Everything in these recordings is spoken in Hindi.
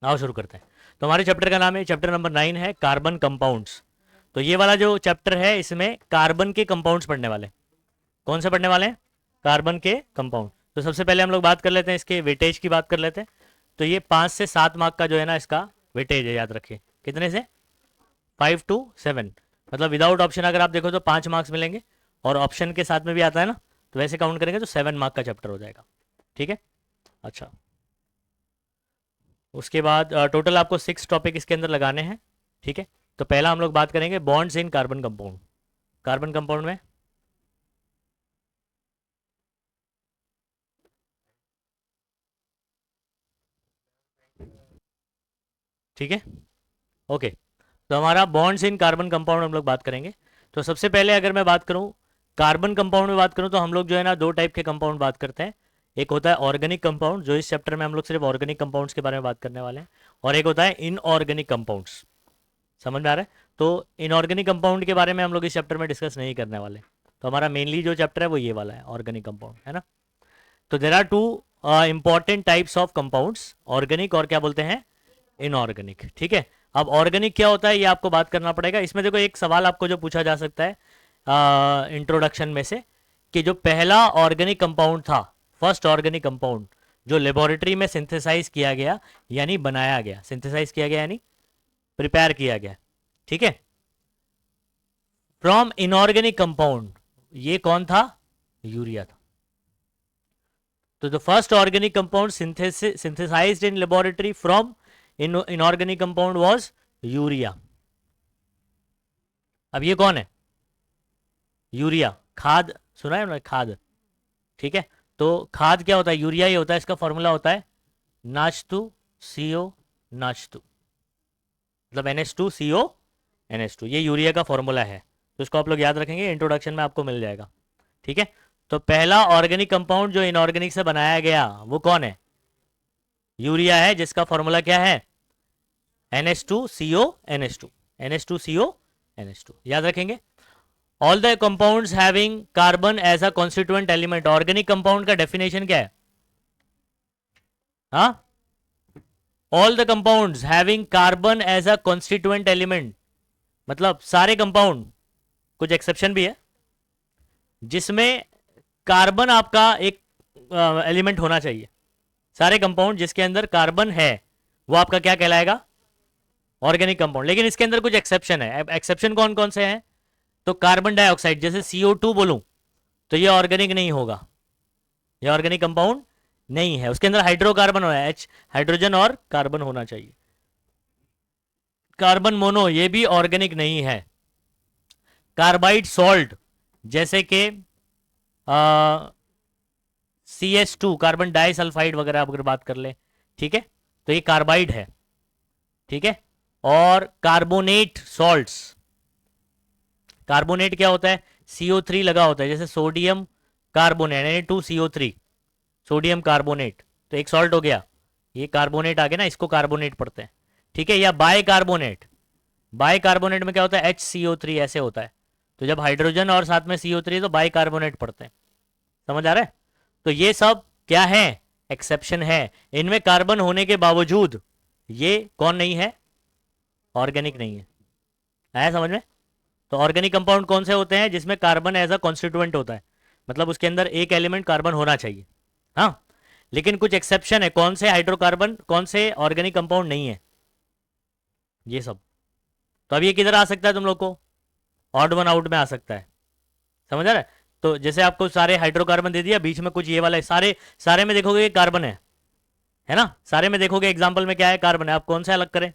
आओ शुरू करते हैं। तो हमारे चैप्टर का नाम है, चैप्टर नंबर 9 है कार्बन कंपाउंड्स। तो ये वाला जो चैप्टर है इसमें कार्बन के कंपाउंड्स पढ़ने वाले। कौन से पढ़ने वाले हैं? कार्बन के कंपाउंड। तो सबसे पहले हम लोग बात कर लेते हैं, इसके वेटेज की बात कर लेते हैं। तो ये 5 से 7 मार्क का जो है ना इसका वेटेज है, याद रखिए। कितने से? 5 to 7। मतलब विदाउट ऑप्शन अगर आप देखो तो 5 मार्क्स मिलेंगे, और ऑप्शन के साथ में भी आता है ना, तो वैसे काउंट करेंगे तो 7 मार्क का चैप्टर हो जाएगा। ठीक है। अच्छा, उसके बाद टोटल आपको 6 टॉपिक इसके अंदर लगाने हैं। ठीक है। तो पहला हम लोग बात करेंगे bonds in carbon compound. Carbon compound में, ठीक है, ओके। तो हमारा बॉन्ड्स इन कार्बन कंपाउंड हम लोग बात करेंगे। तो सबसे पहले अगर मैं बात करूं कार्बन कंपाउंड में बात करूं, तो हम लोग जो है ना 2 टाइप के कंपाउंड बात करते हैं। एक होता है ऑर्गेनिक कंपाउंड, जो इस चैप्टर में हम लोग सिर्फ ऑर्गेनिक कंपाउंड्स के बारे में बात करने वाले हैं। और एक होता है इनऑर्गेनिक कंपाउंड्स। समझ में आ रहा है? तो इनऑर्गेनिक कंपाउंड के बारे में हम लोग इस चैप्टर में डिस्कस नहीं करने वाले। तो हमारा मेनली जो चैप्टर है वो ये वाला है, ऑर्गेनिक कंपाउंड, है ना। तो there are two important types of compounds, organic और क्या बोलते हैं, इनऑर्गेनिक। ठीक है। अब ऑर्गेनिक क्या होता है ये आपको बात करना पड़ेगा। इसमें देखो एक सवाल आपको जो पूछा जा सकता है इंट्रोडक्शन में से, कि जो पहला ऑर्गेनिक कंपाउंड था, फर्स्ट ऑर्गेनिक कंपाउंड जो लेबोरेटरी में सिंथेसाइज किया गया, यानी बनाया गया, सिंथेसाइज किया गया यानी प्रिपेयर किया गया, ठीक है, फ्रॉम इनऑर्गेनिक कंपाउंड, ये कौन था? यूरिया था। तो the first organic compound synthesised in laboratory from inorganic compound was urea. अब ये कौन है? यूरिया, खाद, सुना है ना, खाद। ठीक है। तो खाद क्या होता है? यूरिया ही होता है। इसका फॉर्मूला होता है NH2CO, NH2, मतलब NH2CO NH2, ये यूरिया का फॉर्मूला है। तो इसको आप लोग याद रखेंगे, इंट्रोडक्शन में आपको मिल जाएगा। ठीक है। तो पहला ऑर्गेनिक कंपाउंड जो इनऑर्गेनिक से बनाया गया वो कौन है? यूरिया है, जिसका फॉर्मूला क्या है? NH2CO NH2, NH2CO NH2, याद रखेंगे। All the compounds having carbon as a constituent element. Organic compound का डेफिनेशन क्या है? हाँ, all the compounds having carbon as a constituent element, मतलब सारे कंपाउंड, कुछ एक्सेप्शन भी है, जिसमें कार्बन आपका एक एलिमेंट होना चाहिए। सारे कंपाउंड जिसके अंदर कार्बन है वो आपका क्या कहलाएगा? Organic compound. लेकिन इसके अंदर कुछ एक्सेप्शन है। एक्सेप्शन कौन कौन से हैं? तो कार्बन डाइऑक्साइड, जैसे CO2 बोलूं तो ये ऑर्गेनिक नहीं होगा, ये ऑर्गेनिक कंपाउंड नहीं है। उसके अंदर हाइड्रोकार्बन हो, H, हाइड्रोजन और कार्बन होना चाहिए। कार्बन मोनो, ये भी ऑर्गेनिक नहीं है। कार्बाइड सॉल्ट, जैसे कि CS2, कार्बन डाइसल्फाइड वगैरह अगर बात कर ले, ठीक है, तो ये कार्बाइड है। ठीक है। और कार्बोनेट सॉल्ट्स, कार्बोनेट क्या होता है? CO3 लगा होता है, जैसे sodium carbonate, N2CO3, sodium carbonate, तो एक सॉल्ट हो गया। ये कार्बोनेट आ गया ना, इसको कार्बोनेट पढ़ते हैं। ठीक है। या बाय कार्बोनेट, बाय कार्बोनेट में क्या होता है? HCO3 ऐसे होता है। तो जब हाइड्रोजन और साथ में CO3 तो बाय कार्बोनेट पढ़ते हैं। समझ आ रहा है? तो ये सब क्या है? एक्सेप्शन है। इनमें कार्बन होने के बावजूद ये कौन नहीं है? ऑर्गेनिक नहीं है। आया समझ में? तो ऑर्गेनिक कंपाउंड कौन से होते हैं? जिसमें कार्बन एज अ कॉन्स्टिट्यूएंट होता है, मतलब उसके अंदर एक एलिमेंट कार्बन होना चाहिए। हाँ, लेकिन कुछ एक्सेप्शन है। कौन से हाइड्रोकार्बन, कौन से ऑर्गेनिक कंपाउंड नहीं है, ये सब। तो अब ये किधर आ सकता है तुम लोग को? ऑड वन आउट में आ सकता है। समझ आ रहा है? तो जैसे आपको सारे हाइड्रोकार्बन दे दिया, बीच में कुछ ये वाला है, सारे सारे में देखोगे ये कार्बन है ना, सारे में देखोगे एग्जाम्पल में क्या है? कार्बन है। आप कौन सा अलग करें?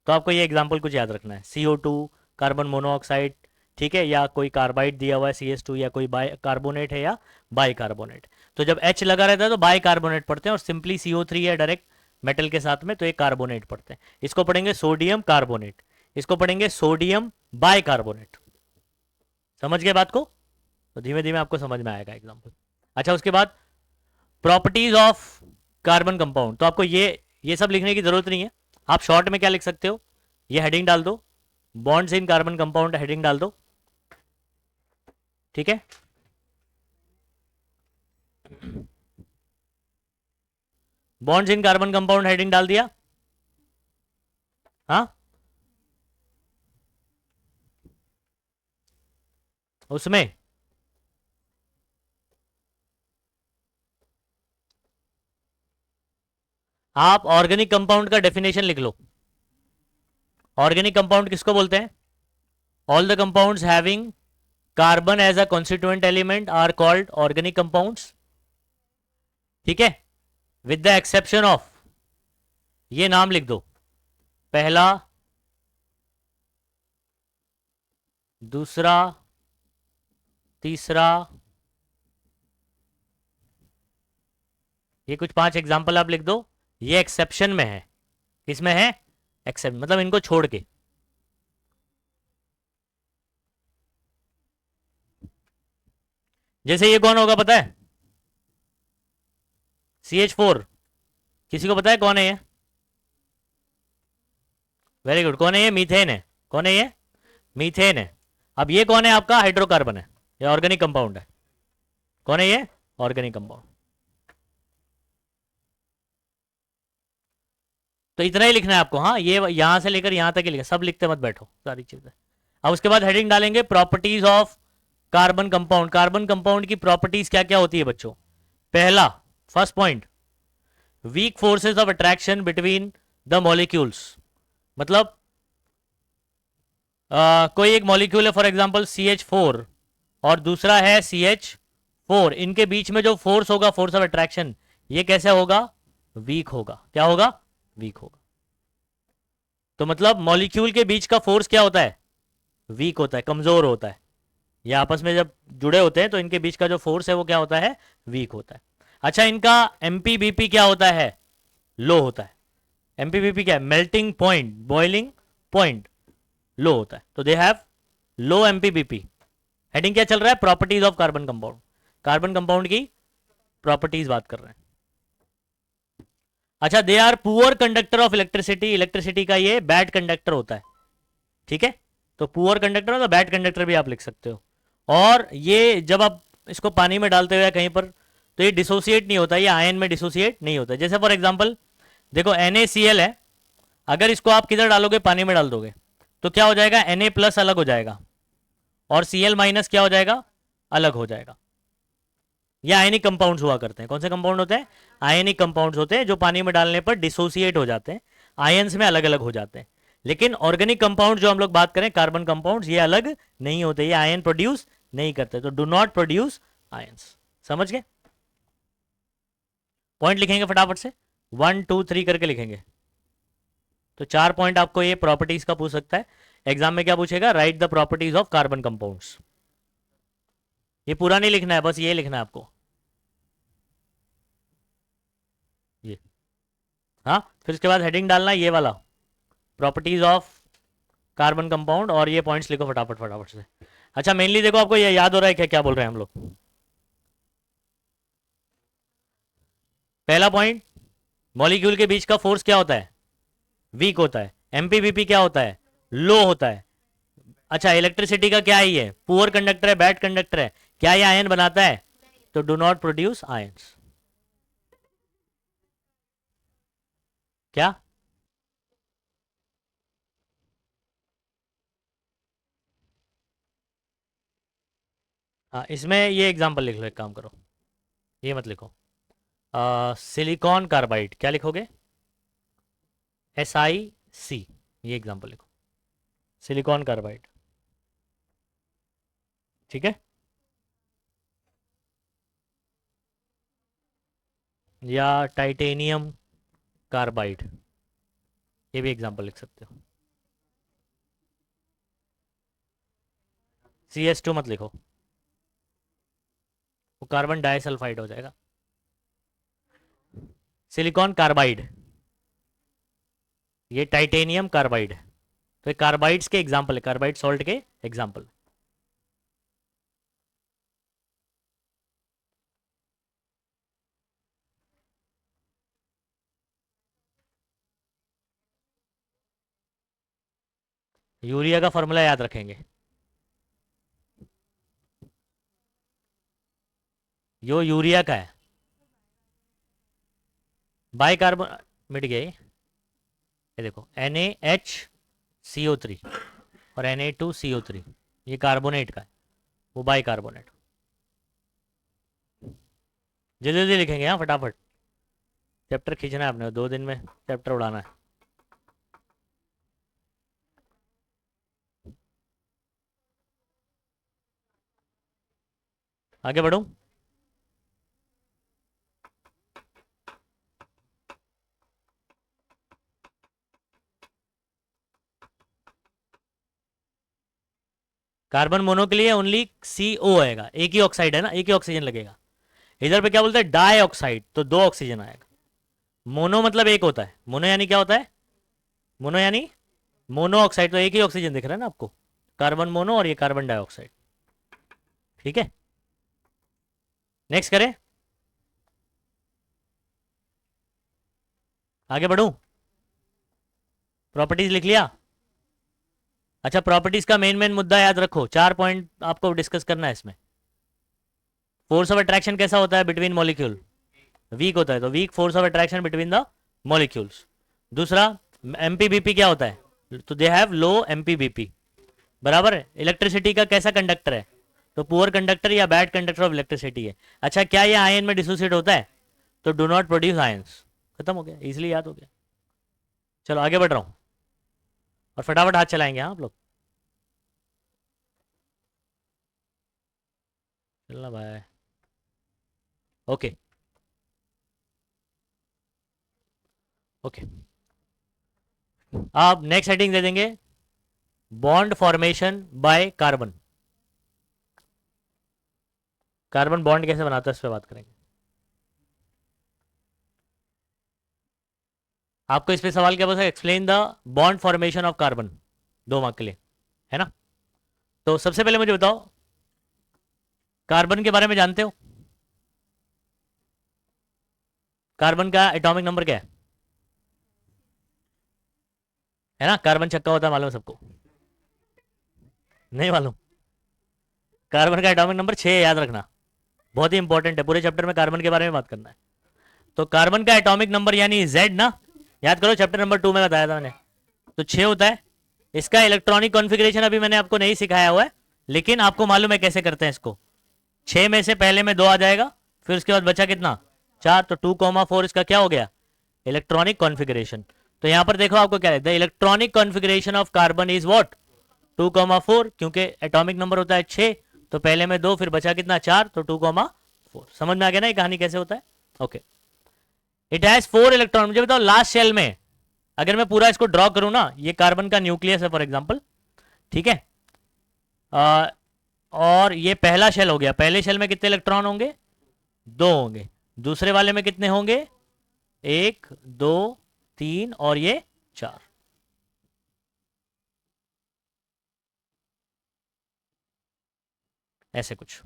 तो आपको ये एग्जाम्पल कुछ याद रखना है, CO2, कार्बन मोनोऑक्साइड, ठीक है, या कोई कार्बाइड दिया हुआ है CS2, या कोई बाय कार्बोनेट है या बाई कार्बोनेट। तो जब H लगा रहता है तो बाई कार्बोनेट पढ़ते हैं, और सिंपली CO3 है डायरेक्ट मेटल के साथ में, तो एक कार्बोनेट पढ़ते हैं। इसको पढ़ेंगे सोडियम कार्बोनेट, इसको पढ़ेंगे सोडियम बाई कार्बोनेट। समझ गए बात को? तो धीमे धीमे आपको समझ में आएगा एग्जाम्पल। अच्छा, उसके बाद प्रॉपर्टीज ऑफ कार्बन कंपाउंड। तो आपको ये सब लिखने की जरूरत नहीं है। आप शॉर्ट में क्या लिख सकते हो? ये हेडिंग डाल दो, bonds in carbon compound heading डाल दो। ठीक है। Bonds in carbon compound heading डाल दिया। हाँ, उसमें आप ऑर्गेनिक कंपाउंड का डेफिनेशन लिख लो। ऑर्गेनिक कंपाउंड किसको बोलते हैं? All the compounds having carbon as a constituent element are called organic compounds. ठीक है, विद द एक्सेप्शन ऑफ, ये नाम लिख दो, पहला, दूसरा, तीसरा, ये कुछ 5 एग्जाम्पल आप लिख दो। ये एक्सेप्शन में है। किसमें है? एक्सेप्ट, मतलब इनको छोड़ के। जैसे ये कौन होगा पता है? CH4। किसी को पता है कौन है ये? वेरी गुड, कौन है ये? मीथेन है। कौन है ये? मीथेन है। अब ये कौन है? आपका हाइड्रोकार्बन है, ये ऑर्गेनिक कंपाउंड है। कौन है ये? Organic compound. तो इतना ही लिखना है आपको। हाँ, ये यहां से लेकर यहां तक ही लिखना, सब लिखते मत बैठो सारी चीजें। अब उसके बाद हेडिंग डालेंगे properties of carbon compound. Carbon compound की प्रॉपर्टीज क्या क्या होती है बच्चों? पहला, first point, weak forces of attraction between the molecules. मतलब कोई एक मॉलिक्यूल है, फॉर एग्जांपल CH4, और दूसरा है CH4, इनके बीच में जो फोर्स होगा, फोर्स ऑफ अट्रैक्शन, ये कैसे होगा? वीक होगा। क्या होगा? वीक होगा। तो मतलब मॉलिक्यूल के बीच का फोर्स क्या होता है? वीक होता है, कमजोर होता है। ये आपस में जब जुड़े होते हैं तो इनके बीच का जो फोर्स है वो क्या होता है? वीक होता है। अच्छा, इनका MPBP क्या होता है? लो होता है। MPBP क्या है? Melting point, boiling point, low होता है। तो they have low MPBP। Heading क्या चल रहा है? Properties of carbon compound. Carbon compound की प्रॉपर्टीज बात कर रहे हैं। अच्छा, they are poor conductor of electricity. Electricity का ये बैड कंडक्टर होता है। ठीक है, तो पुअर कंडक्टर हो तो बैड कंडक्टर भी आप लिख सकते हो। और ये जब आप इसको पानी में डालते हुए कहीं पर, तो ये डिसोसिएट नहीं होता, ये आयन में डिसोसिएट नहीं होता। जैसे फॉर एग्जांपल देखो, NaCl है, अगर इसको आप किधर डालोगे? पानी में डाल दोगे, तो क्या हो जाएगा? Na+ अलग हो जाएगा, और Cl- क्या हो जाएगा? अलग हो जाएगा। ये आयनिक कंपाउंड्स हुआ करते हैं। कौन से कंपाउंड होते हैं? आयनिक कंपाउंड्स होते हैं, जो पानी में डालने पर डिसोसिएट हो जाते हैं, आयंस में अलग अलग हो जाते हैं। लेकिन ऑर्गेनिक कंपाउंड जो हम लोग बात करें, कार्बन कंपाउंड्स, ये अलग नहीं होते, ये आयन प्रोड्यूस नहीं करते, तो डू नॉट प्रोड्यूस आयंस। समझ गए? पॉइंट लिखेंगे फटाफट से, 1 2 3 करके लिखेंगे। तो 4 पॉइंट आपको ये प्रॉपर्टीज का पूछ सकता है एग्जाम में। क्या पूछेगा? Right the properties of carbon compounds. ये पूरा नहीं लिखना है, बस ये लिखना है आपको, ये। हाँ, फिर उसके बाद हेडिंग डालना है ये वाला, प्रॉपर्टीज ऑफ कार्बन कंपाउंड, और ये पॉइंट्स लिखो फटाफट फटाफट से। अच्छा, मेनली देखो, आपको ये याद हो रहा है क्या क्या बोल रहे हैं हम लोग? पहला पॉइंट, मॉलिक्यूल के बीच का फोर्स क्या होता है? वीक होता है। MPBP क्या होता है? लो होता है। अच्छा, इलेक्ट्रिसिटी का क्या है? ये पुअर कंडक्टर है, बैड कंडक्टर है? क्या ये आयन बनाता है? तो डू नॉट प्रोड्यूस आयंस। क्या? हाँ, इसमें ये एग्जांपल लिख लो, एक काम करो, ये मत लिखो। सिलिकॉन कार्बाइड, क्या लिखोगे? SiC, ये एग्जांपल लिखो, सिलिकॉन कार्बाइड। ठीक है, या टाइटेनियम कार्बाइड, ये भी एग्जांपल लिख सकते हो। CS2 मत लिखो, वो कार्बन डाइसल्फाइड हो जाएगा। सिलिकॉन कार्बाइड, ये टाइटेनियम कार्बाइड है। तो ये कार्बाइड्स के एग्जांपल है, कार्बाइड सॉल्ट के एग्जांपल। यूरिया का फॉर्मूला याद रखेंगे, यो यूरिया का है, बाई कार्बन मिट गया ये देखो NaHCO3 और Na2CO3, ये कार्बोनेट का है, वो बाई कार्बोनेट। जल्दी जल्दी लिखेंगे हाँ फटाफट, चैप्टर खींचना है आपने, 2 दिन में चैप्टर उड़ाना है। आगे बढ़ूं? कार्बन मोनो के लिए ओनली CO आएगा, एक ही ऑक्साइड है ना, एक ही ऑक्सीजन लगेगा। इधर पे क्या बोलते हैं, डाई ऑक्साइड, तो 2 ऑक्सीजन आएगा। मोनो मतलब एक होता है, मोनो यानी क्या होता है, मोनो यानी मोनो ऑक्साइड, तो एक ही ऑक्सीजन दिख रहा है ना आपको, कार्बन मोनो और ये कार्बन डाइऑक्साइड। ठीक है, नेक्स्ट करें, आगे बढ़ूं? प्रॉपर्टीज लिख लिया? अच्छा, प्रॉपर्टीज का मेन मुद्दा याद रखो, 4 पॉइंट आपको डिस्कस करना है इसमें। फोर्स ऑफ अट्रैक्शन कैसा होता है बिटवीन मॉलिक्यूल, वीक होता है, तो weak force of attraction between the molecules. दूसरा, एमपीबीपी क्या होता है, तो दे हैव लो एमपीबीपी, बराबर है। इलेक्ट्रिसिटी का कैसा कंडक्टर है, तो पुअर कंडक्टर या बैड कंडक्टर ऑफ इलेक्ट्रिसिटी है। अच्छा, क्या ये आयन में डिसोसिएट होता है, तो डू नॉट प्रोड्यूस आयंस। खत्म हो गया, इजिली याद हो गया। चलो आगे बढ़ रहा हूं, और फटाफट हाथ चलाएंगे हाँ आप लोग। चलना भाई, ओके ओके। आप नेक्स्ट हेडिंग दे देंगे, bond formation by carbon. Carbon bond कैसे बनाता है इस पर बात करेंगे। आपको इस पे सवाल क्या पूछा, explain the bond formation of carbon, 2 mark के लिए है ना। तो सबसे पहले मुझे बताओ, कार्बन के बारे में जानते हो, कार्बन का एटॉमिक नंबर क्या है ना, कार्बन छक्का होता है मालूम सबको, नहीं मालूम? कार्बन का एटॉमिक नंबर 6 याद रखना, बहुत ही इंपॉर्टेंट है, पूरे चैप्टर में कार्बन के बारे में बात करना है। तो कार्बन का एटॉमिक नंबर यानी Z ना, याद करो चैप्टर नंबर 2 में बताया था मैंने, तो 6 होता है। इसका इलेक्ट्रॉनिक कॉन्फ़िगरेशन अभी मैंने आपको नहीं सिखाया हुआ है, लेकिन आपको मालूम है कैसे करते हैं इसको। 6 में से पहले में 2 आ जाएगा, फिर उसके बाद बचा कितना, 4, तो 2,4 इसका क्या हो गया, इलेक्ट्रॉनिक कॉन्फ़िगरेशन। तो यहां पर देखो आपको क्या है, the electronic configuration of carbon is what, 2,4, क्योंकि एटॉमिक नंबर होता है 6, तो पहले में 2 फिर बचा कितना 4, तो 2,4। समझ में आ गया ना ये कहानी कैसे होता है, ओके। It has 4 electron. मुझे बताओ लास्ट शेल में, अगर मैं पूरा इसको ड्रॉ करूं ना, ये कार्बन का न्यूक्लियस है फॉर एग्जांपल, ठीक है, और ये पहला शेल हो गया, पहले शेल में कितने इलेक्ट्रॉन होंगे, 2 होंगे। दूसरे वाले में कितने होंगे, 1 2 3 और ये 4। ऐसे कुछ,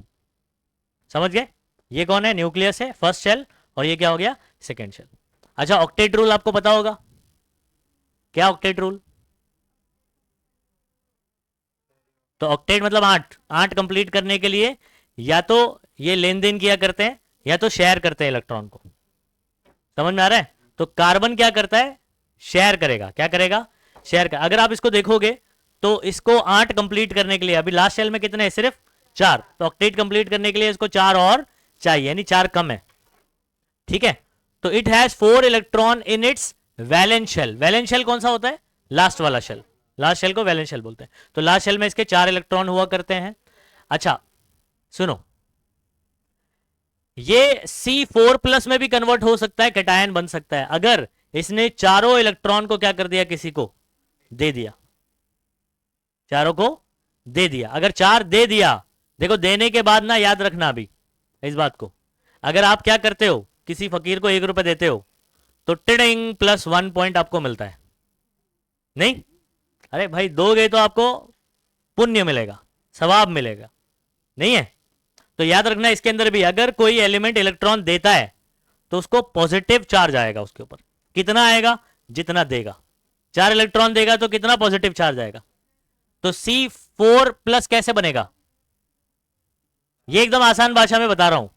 समझ गए? ये कौन है, न्यूक्लियस है फर्स्ट शेल, और ये क्या हो गया, सेकेंड शेल। अच्छा, ऑक्टेट रूल आपको पता होगा, क्या ऑक्टेट रूल, तो ऑक्टेट मतलब 8, 8 कंप्लीट करने के लिए या तो ये लेन देन किया करते हैं, या तो शेयर करते हैं इलेक्ट्रॉन को। समझ में आ रहा है? तो कार्बन क्या करता है, शेयर करेगा, क्या करेगा, शेयर कर। अगर आप इसको देखोगे तो इसको 8 कंप्लीट करने के लिए, अभी लास्ट शेल में कितने हैं, सिर्फ 4, तो ऑक्टेट कंप्लीट करने के लिए इसको 4 और चाहिए, यानी 4 कम है, ठीक है। तो it has 4 electron in its valence shell. Valence shell कौन सा होता है, लास्ट वाला शेल, लास्ट शेल को वैलेंस शेल बोलते हैं। तो लास्ट शेल में इसके 4 इलेक्ट्रॉन हुआ करते हैं। अच्छा सुनो, ये C4+ में भी कन्वर्ट हो सकता है, कैटायन बन सकता है, अगर इसने चारों इलेक्ट्रॉन को क्या कर दिया, किसी को दे दिया, चारों को दे दिया। अगर 4 दे दिया, देखो देने के बाद ना याद रखना अभी इस बात को, अगर आप क्या करते हो, किसी फकीर को 1 रुपए देते हो, तो टिडिंग +1 पॉइंट आपको मिलता है, नहीं? अरे भाई दोगे तो आपको पुण्य मिलेगा, सवाब मिलेगा, नहीं है? तो याद रखना इसके अंदर भी अगर कोई एलिमेंट इलेक्ट्रॉन देता है तो उसको पॉजिटिव चार्ज आएगा उसके ऊपर। कितना आएगा, जितना देगा। 4 इलेक्ट्रॉन देगा तो कितना पॉजिटिव चार्ज आएगा। तो C4+ कैसे बनेगा, ये एकदम आसान भाषा में बता रहा हूं,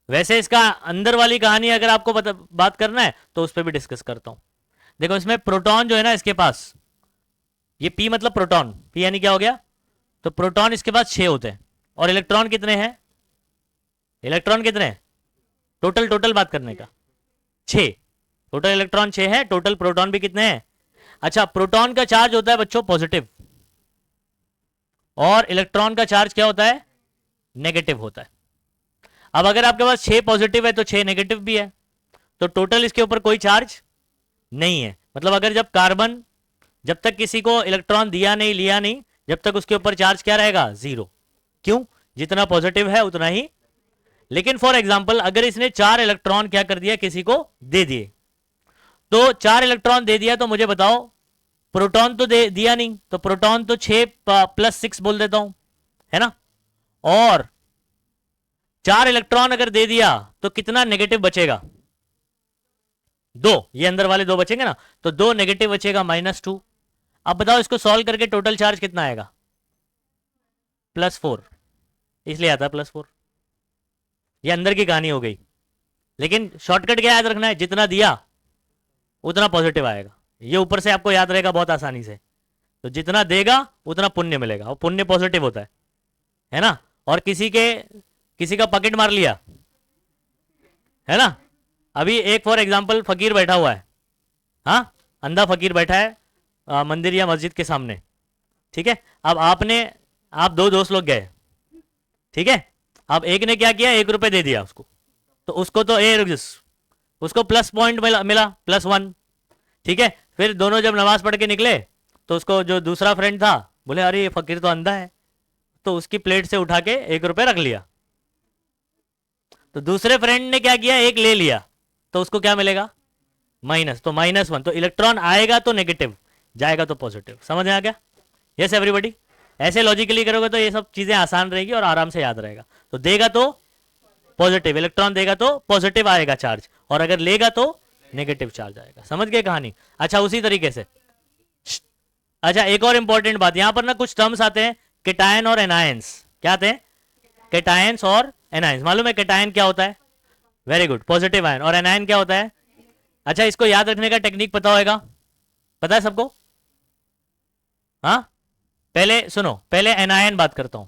वैसे इसका अंदर वाली कहानी अगर आपको बात करना है तो उस पर भी डिस्कस करता हूं। देखो इसमें प्रोटॉन जो है ना इसके पास, ये पी मतलब प्रोटॉन, पी यानी क्या हो गया, तो प्रोटॉन इसके पास 6 होते हैं। और इलेक्ट्रॉन कितने हैं, इलेक्ट्रॉन कितने हैं, टोटल टोटल बात करने का 6, टोटल इलेक्ट्रॉन 6 है, टोटल प्रोटॉन भी कितने हैं। अच्छा प्रोटॉन का चार्ज होता है बच्चों पॉजिटिव, और इलेक्ट्रॉन का चार्ज क्या होता है, नेगेटिव होता है। अब अगर आपके पास 6 पॉजिटिव है तो 6 नेगेटिव भी है, तो टोटल इसके ऊपर कोई चार्ज नहीं है। मतलब अगर जब कार्बन, जब तक किसी को इलेक्ट्रॉन दिया नहीं लिया नहीं, जब तक उसके ऊपर चार्ज क्या रहेगा, जीरो। क्यों, जितना पॉजिटिव है उतना ही। लेकिन फॉर एग्जाम्पल अगर इसने 4 इलेक्ट्रॉन क्या कर दिया, किसी को दे दिए, तो 4 इलेक्ट्रॉन दे दिया, तो मुझे बताओ प्रोटॉन तो दे दिया नहीं, तो प्रोटॉन तो 6 + 6 बोल देता हूं, है ना। और 4 इलेक्ट्रॉन अगर दे दिया तो कितना नेगेटिव बचेगा, 2, ये अंदर वाले 2 बचेंगे ना, तो 2 नेगेटिव बचेगा, -2। अब बताओ इसको सॉल्व करके टोटल चार्ज कितना आएगा, +4, इसलिए आता है +4। ये अंदर की कहानी हो गई। लेकिन शॉर्टकट क्या याद रखना है, जितना दिया उतना पॉजिटिव आएगा। ये ऊपर से आपको याद रहेगा बहुत आसानी से। तो जितना देगा उतना पुण्य मिलेगा, और पुण्य पॉजिटिव होता है ना। और किसी का पॉकेट मार लिया, है ना। अभी एक फॉर एग्जांपल फकीर बैठा हुआ है, हाँ, अंधा फकीर बैठा है मंदिर या मस्जिद के सामने, ठीक है। अब आप 2 दोस्त लोग गए, ठीक है। अब एक ने क्या किया, 1 रुपए दे दिया उसको, तो उसको तो उसको प्लस पॉइंट मिला +1, ठीक है। फिर दोनों जब नमाज पढ़ के निकले तो उसको जो दूसरा फ्रेंड था बोले अरे ये फकीर तो अंधा है, तो उसकी प्लेट से उठा के 1 रुपए रख लिया। तो दूसरे फ्रेंड ने क्या किया, 1 ले लिया, तो उसको क्या मिलेगा, माइनस, तो -1। तो इलेक्ट्रॉन आएगा तो नेगेटिव, जाएगा तो पॉजिटिव। समझ में आ गया, यस एवरीबॉडी। ऐसे लॉजिकली करोगे तो ये सब चीजें आसान रहेगी और आराम से याद रहेगा। तो देगा तो पॉजिटिव, इलेक्ट्रॉन देगा तो पॉजिटिव आएगा चार्ज, और अगर लेगा तो नेगेटिव चार्ज आएगा। समझ गए कहानी। अच्छा उसी तरीके से, अच्छा एक और इंपॉर्टेंट बात, यहां पर ना कुछ टर्म्स आते हैं, केटायन और एनायंस। क्या आते हैं, केटायंस और एनायंस। मालूम है केटायन क्या होता है, वेरी गुड, पॉजिटिव आयन। और एनायन क्या होता है, अच्छा इसको याद रखने का टेक्निक पता होगा, पता है सबको, हाँ। पहले सुनो, पहले एनायन बात करता हूं।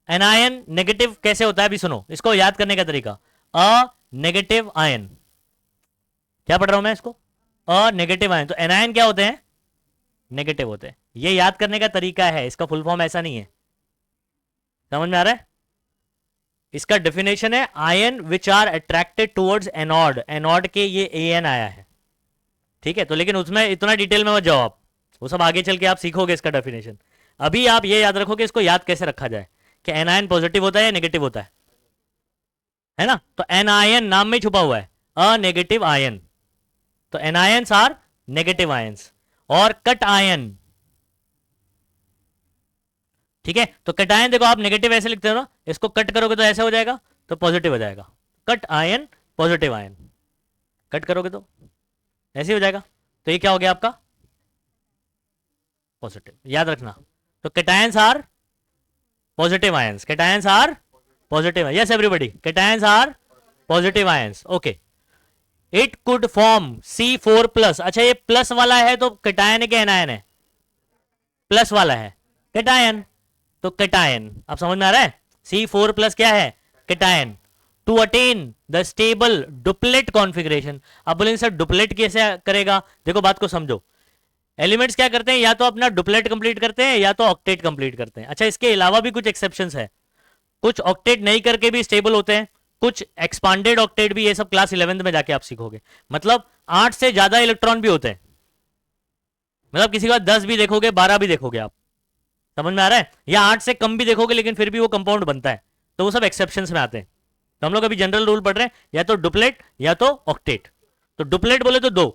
एनायन नेगेटिव कैसे होता है, अभी सुनो इसको याद करने का तरीका। अ नेगेटिव आयन, क्या पढ़ रहा हूं मैं इसको, अ नेगेटिव आयन। तो एनायन क्या होते हैं, नेगेटिव होते हैं। ये याद करने का तरीका है, इसका फुल फॉर्म ऐसा नहीं है। समझ में आ रहा है, इसका डेफिनेशन है ion which are attracted towards anode. Anode के ये एन आया है, ठीक है। तो लेकिन उसमें इतना डिटेल में मत जाओ आप, वो सब आगे चल के आप सीखोगे इसका डेफिनेशन। अभी आप ये याद रखोगे इसको याद कैसे रखा जाए, कि एनायन पॉजिटिव होता है या नेगेटिव होता है ना। तो एनायन नाम में छुपा हुआ है, अ नेगेटिव आयन। तो एनायंस आर नेगेटिव आयंस। और कट आयन, ठीक है। तो कटायन देखो आप नेगेटिव ऐसे लिखते हो ना, इसको कट करोगे तो ऐसे हो जाएगा, तो पॉजिटिव हो जाएगा। Cut ion positive ion, cut करोगे तो ऐसे हो जाएगा। तो ये क्या हो गया आपका, पॉजिटिव, याद रखना। तो cations are positive ions, cations are positive, yes everybody, cations are positive ions, okay. It could form C4+। अच्छा ये प्लस वाला है तो कैटायन है कि एनायन है, प्लस वाला है कैटायन, तो कैटायन। अब समझ में आ रहा है, C4+ क्या है, cation. To attain the stable duplet configuration. अब बोलेंगे सर डुप्लेट कैसे करेगा, देखो बात को समझो। एलिमेंट्स क्या करते हैं, या तो अपना डुप्लेट कंप्लीट करते हैं या तो ऑक्टेट कंप्लीट करते हैं। अच्छा इसके अलावा भी कुछ एक्सेप्शंस है, कुछ ऑक्टेट नहीं करके भी स्टेबल होते हैं, कुछ एक्सपांडेड ऑक्टेट भी, ये सब क्लास 11th में जाके आप सीखोगे। मतलब 8 से ज्यादा इलेक्ट्रॉन भी होते हैं, मतलब किसी का 10 भी देखोगे, 12 भी देखोगे आप। समझ में आ रहा है, या 8 से कम भी देखोगे लेकिन फिर भी वो कंपाउंड बनता है, तो वो सब एक्सेप्शंस में आते हैं। तो हम लोग अभी जनरल रूल पढ़ रहे हैं, या तो डुप्लेट या तो ऑक्टेट। तो डुप्लेट बोले तो 2,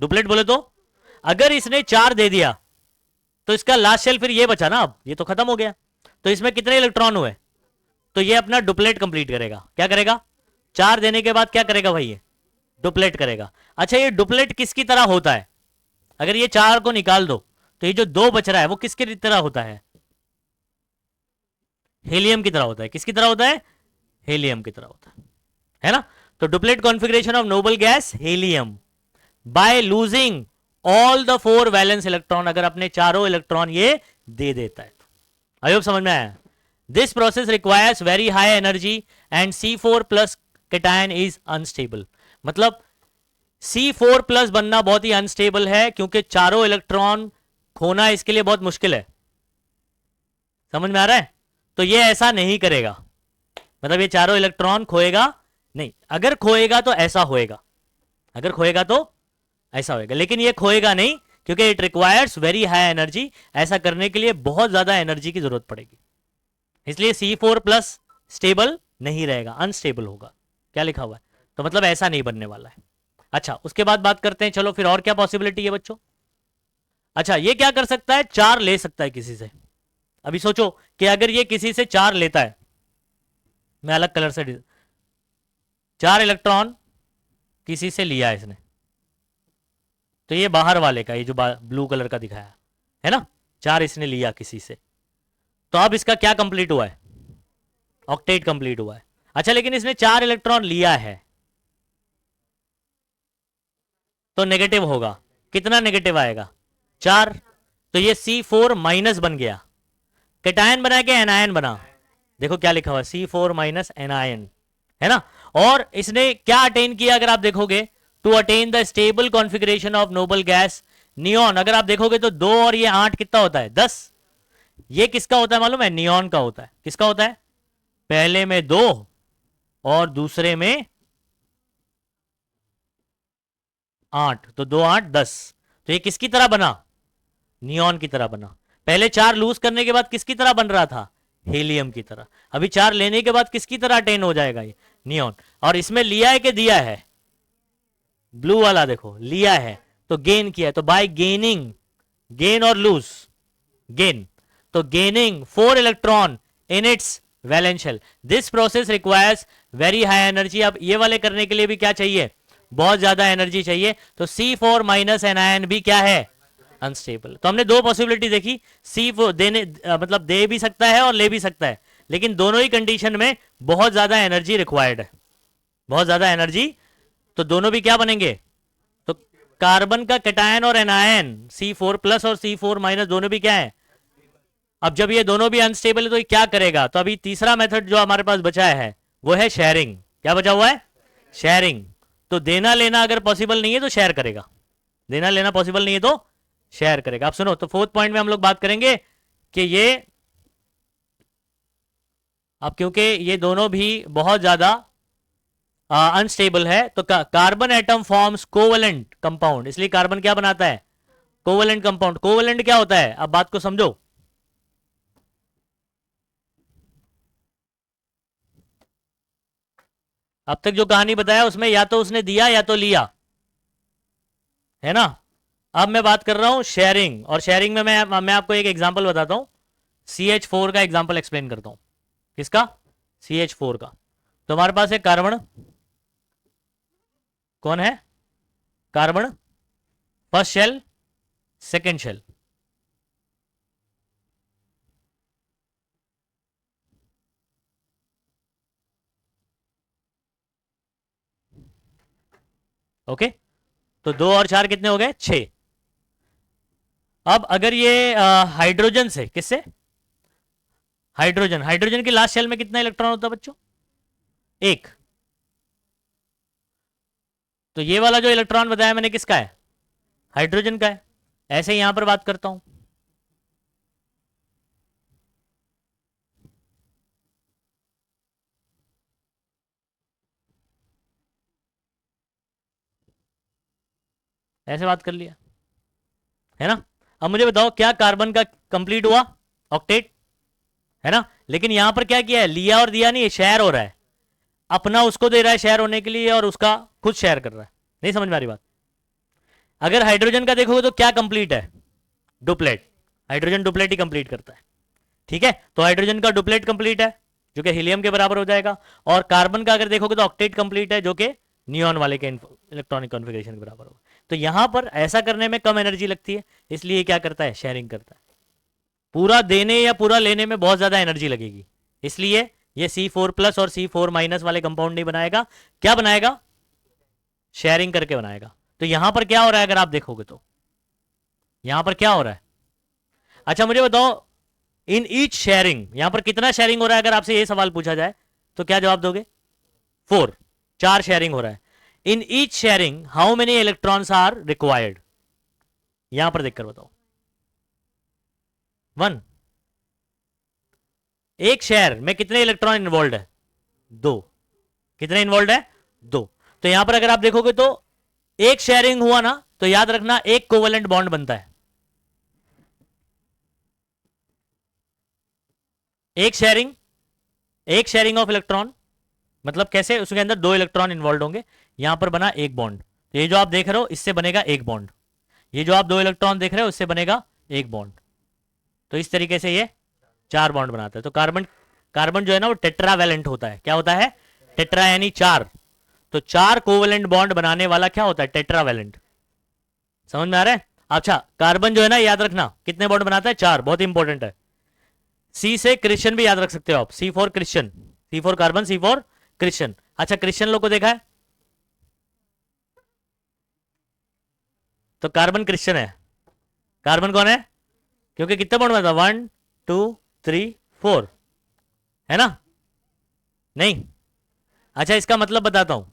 डुप्लेट बोले तो अगर इसने 4 दे दिया तो इसका लास्ट शेल फिर ये बचा ना, अब ये तो खत्म हो गया। तो इसमें कितने इलेक्ट्रॉन हुए, तो ये अपना डुप्लेट कंप्लीट करेगा। क्या करेगा, 4 देने के बाद क्या करेगा भाई, ये डुप्लेट करेगा। अच्छा ये डुप्लेट किसकी तरह होता है, अगर ये 4 को निकाल दो तो ये जो 2 बच रहा है वो किसकी तरह होता है, हीलियम की तरह होता है। किसकी तरह होता है, हीलियम की तरह होता है। है ना। तो duplet configuration of noble gas helium by losing all the 4 valence electron, अगर अपने चारों इलेक्ट्रॉन ये दे देता है। आई होप समझ में आया। This process requires very high energy and C4 plus cation is unstable. मतलब C4 प्लस बनना बहुत ही अनस्टेबल है, क्योंकि चारों इलेक्ट्रॉन खोना इसके लिए बहुत मुश्किल है। समझ में आ रहा है। तो ये ऐसा नहीं करेगा, मतलब ये चारों इलेक्ट्रॉन खोएगा नहीं, अगर खोएगा तो ऐसा होएगा, अगर खोएगा तो ऐसा होएगा, लेकिन ये खोएगा नहीं, क्योंकि it requires very high energy. ऐसा करने के लिए बहुत ज्यादा एनर्जी की जरूरत पड़ेगी, इसलिए C4 प्लस स्टेबल नहीं रहेगा, अनस्टेबल होगा। क्या लिखा हुआ है, तो मतलब ऐसा नहीं बनने वाला है। अच्छा, उसके बाद बात करते हैं, चलो फिर और क्या पॉसिबिलिटी है बच्चों। अच्छा, ये क्या कर सकता है, 4 ले सकता है किसी से। अभी सोचो कि अगर ये किसी से 4 लेता है, मैं अलग कलर से 4 इलेक्ट्रॉन किसी से लिया है इसने, तो ये बाहर वाले का, ये जो ब्लू कलर का दिखाया है ना, 4 इसने लिया किसी से, तो अब इसका क्या कंप्लीट हुआ है, ऑक्टेट कंप्लीट हुआ है। अच्छा, लेकिन इसने 4 इलेक्ट्रॉन लिया है तो नेगेटिव होगा, कितना नेगेटिव आएगा, 4। तो ये C4 माइनस बन गया, कैटायन बना के एनायन बना। देखो क्या लिखा हुआ, C4 माइनस एनायन, है ना। और इसने क्या अटेन किया, अगर आप देखोगे, to attain the stable configuration of noble gas neon. अगर आप देखोगे तो 2 और ये 8 कितना होता है, 10। ये किसका होता है मालूम है, नियॉन का होता है। किसका होता है, पहले में 2 और दूसरे में 8, तो 2 8 10। तो ये किसकी तरह बना, नियॉन की तरह बना। पहले 4 लूज करने के बाद किसकी तरह बन रहा था, हीलियम की तरह। अभी 4 लेने के बाद किसकी तरह अटेन हो जाएगा, ये नियॉन। और इसमें लिया है कि दिया है, ब्लू वाला देखो, लिया है तो गेन किया है, तो बाय गेनिंग, गेन और लूज, गेन, तो gaining 4 electron in its valence shell, this process requires very high energy. अब ये वाले करने के लिए भी क्या चाहिए, बहुत ज्यादा एनर्जी चाहिए। तो C4 माइनस एनायन भी क्या है, अनस्टेबल। तो हमने 2 पॉसिबिलिटी देखी, C4 देने मतलब दे भी सकता है और ले भी सकता है, लेकिन दोनों ही कंडीशन में बहुत ज्यादा एनर्जी रिक्वायर्ड है, बहुत ज्यादा एनर्जी। तो दोनों भी क्या बनेंगे, तो कार्बन का कैटायन और एनायन C4 प्लस और C4 माइनस दोनों भी क्या है। अब जब ये दोनों भी अनस्टेबल है तो ये क्या करेगा, तो अभी तीसरा मेथड जो हमारे पास बचा है वो है शेयरिंग। क्या बचा हुआ है, शेयरिंग। तो देना लेना अगर पॉसिबल नहीं है तो शेयर करेगा, देना लेना पॉसिबल नहीं है तो शेयर करेगा। आप सुनो, तो 4th पॉइंट में हम लोग बात करेंगे कि ये, अब क्योंकि ये दोनों भी बहुत ज्यादा अनस्टेबल है, तो carbon atom forms covalent compound, इसलिए कार्बन क्या बनाता है, कोवेलेंट कंपाउंड। कोवेलेंट क्या होता है, अब बात को समझो। अब तक जो कहानी बताया उसमें या तो उसने दिया या तो लिया, है ना। अब मैं बात कर रहा हूं शेयरिंग, और शेयरिंग में मैं आपको एक एग्जांपल बताता हूं, CH4 का एग्जांपल एक्सप्लेन करता हूं। किसका, CH4 का। तो हमारे पास है कार्बन, कौन है, carbon, first shell, second shell. Okay, तो 2 और 4 कितने हो गए, 6। अब अगर ये हाइड्रोजन से, किससे, हाइड्रोजन, हाइड्रोजन की लास्ट शेल में कितना इलेक्ट्रॉन होता है बच्चों, 1। तो ये वाला जो इलेक्ट्रॉन बताया मैंने किसका है, हाइड्रोजन का है। ऐसे यहां पर बात करता हूं, ऐसे बात कर लिया, है ना। अब मुझे बताओ क्या कार्बन का कंप्लीट हुआ, ऑक्टेट, है ना। लेकिन यहां पर क्या किया है, लिया और दिया नहीं, शेयर हो रहा है, अपना उसको दे रहा है शेयर होने के लिए और उसका खुद शेयर कर रहा है। नहीं समझ में आ रही बात। अगर हाइड्रोजन का देखोगे तो क्या कंप्लीट है, डुप्लेट, हाइड्रोजन डुप्लेट ही कंप्लीट करता है, ठीक है। तो हाइड्रोजन का डुप्लेट कंप्लीट है जो कि हीलियम के बराबर हो जाएगा, और कार्बन का अगर देखोगे तो ऑक्टेट कंप्लीट है जो कि नियॉन वाले के इलेक्ट्रॉनिक कॉन्फ़िगरेशन के बराबर होगा। तो यहां पर ऐसा करने में कम एनर्जी लगती है, इसलिए क्या करता है, शेयरिंग करता है। पूरा देने या पूरा लेने में बहुत ज्यादा एनर्जी लगेगी, इसलिए ये C4+ और C4- वाले कंपाउंड नहीं बनाएगा। क्या बनाएगा? शेयरिंग करके बनाएगा। तो यहां पर क्या हो रहा है अगर आप देखोगे तो यहां पर क्या हो रहा है? अच्छा मुझे बताओ, इन ईच शेयरिंग, यहां पर कितना शेयरिंग हो रहा है अगर आपसे ये सवाल पूछा जाए तो क्या जवाब दोगे? 4, 4 शेयरिंग हो रहा है। In each sharing how many electrons are required? यहां पर देखकर बताओ। 1। एक शेयर में कितने इलेक्ट्रॉन इन्वॉल्व है? 2। कितने इन्वॉल्व है? 2। तो यहां पर अगर आप देखोगे तो एक शेयरिंग हुआ ना, तो याद रखना एक कोवेलेंट बॉन्ड बनता है। एक शेयरिंग, एक शेयरिंग ऑफ इलेक्ट्रॉन, मतलब कैसे? उसके अंदर 2 इलेक्ट्रॉन इन्वॉल्व होंगे। यहां पर बना एक बॉन्ड, तो ये जो आप देख रहे हो इससे बनेगा एक बॉन्ड। ये जो आप 2 इलेक्ट्रॉन देख रहे हो इससे बनेगा एक बॉन्ड। तो इस तरीके से ये 4 बॉन्ड बनाता है। तो कार्बन, कार्बन जो है ना वो टेट्रावैलेंट होता है। क्या होता है? टेट्रा यानी 4। तो 4 कोवेलेंट बॉन्ड बनाने वाला क्या होता है? टेट्रावैलेंट। समझ में आ रहा है? अच्छा, कार्बन जो है ना याद रखना कितने बॉन्ड बनाता है? 4। बहुत इंपॉर्टेंट है। सी से क्रिश्चियन भी याद रख सकते हो आप। C4 Christian, C4 carbon, C4 Christian. अच्छा, क्रिश्चियन लोग को देखा है तो कार्बन क्रिश्चियन है। कार्बन कौन है? क्योंकि कितने बॉन्ड बनाता है? 1 2 3 4, है ना? नहीं? अच्छा, इसका मतलब बताता हूं।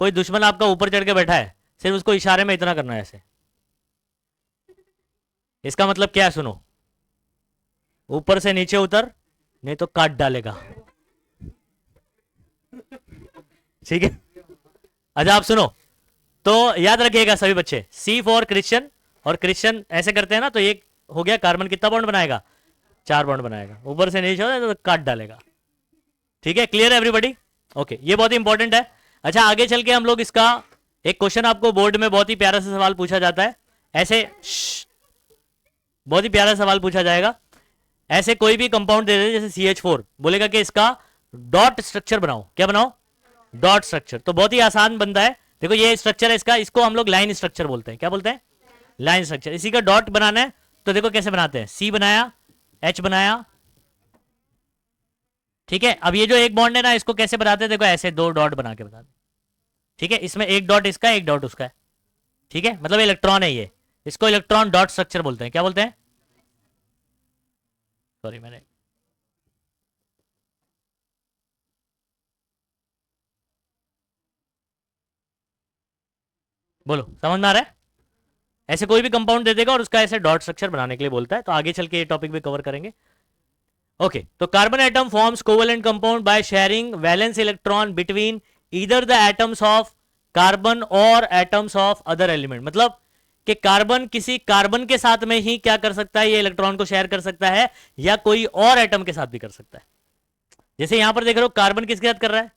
कोई दुश्मन आपका ऊपर चढ़ के बैठा है, सिर्फ उसको इशारे में इतना करना है ऐसे। इसका मतलब क्या है? सुनो, ऊपर से नीचे उतर, नहीं तो काट डालेगा। ठीक है? अच्छा आप सुनो, तो याद रखिएगा सभी बच्चे, C4 क्रिश्चियन, और क्रिश्चियन ऐसे करते हैं ना, तो ये हो गया कार्बन कितना बॉन्ड बनाएगा? 4 बॉन्ड बनाएगा। ऊपर से नीचे हो तो काट डालेगा। ठीक है? क्लियर है एवरीबॉडी? ओके, ये बहुत इंपॉर्टेंट है। अच्छा, आगे चल के हम लोग इसका एक क्वेश्चन आपको बोर्ड में बहुत ही प्यारा सा सवाल पूछा जाता है ऐसे, बहुत ही प्यारा सवाल पूछा जाएगा। ऐसे कोई भी कंपाउंड दे दे जैसे CH4, बोलेगा कि इसका डॉट स्ट्रक्चर बनाओ। क्या बनाओ? Dot structure. तो बहुत ही आसान बनता है। देखो ये स्ट्रक्चर है इसका, इसको हम लोग लाइन स्ट्रक्चर बोलते हैं। क्या बोलते हैं? Line structure. इसी का डॉट बनाना है तो देखो कैसे बनाते हैं। C बनाया, H बनाया, ठीक है? अब ये जो एक बॉन्ड है ना, इसको कैसे बनाते हैं? देखो ऐसे 2 डॉट बना के बताते हैं। ठीक है? इसमें एक डॉट इसका, एक डॉट उसका है। ठीक है? मतलब इलेक्ट्रॉन है ये, इसको इलेक्ट्रॉन डॉट स्ट्रक्चर बोलते हैं। क्या बोलते हैं? सॉरी मैंने, बोलो समझ में आ रहा है? ऐसे कोई भी कंपाउंड दे देगा और उसका ऐसे डॉट स्ट्रक्चर बनाने के लिए बोलता है। तो आगे चल के ये टॉपिक भी कवर करेंगे। ओके, तो carbon atom forms covalent compound by sharing valence electron between either the atoms of carbon और एटम्स ऑफ अदर एलिमेंट। मतलब कि कार्बन किसी कार्बन के साथ में ही क्या कर सकता है? ये इलेक्ट्रॉन को शेयर कर सकता है, या कोई और एटम के साथ भी कर सकता है। जैसे यहां पर देख रहे हो, कार्बन किसके साथ कर रहा है?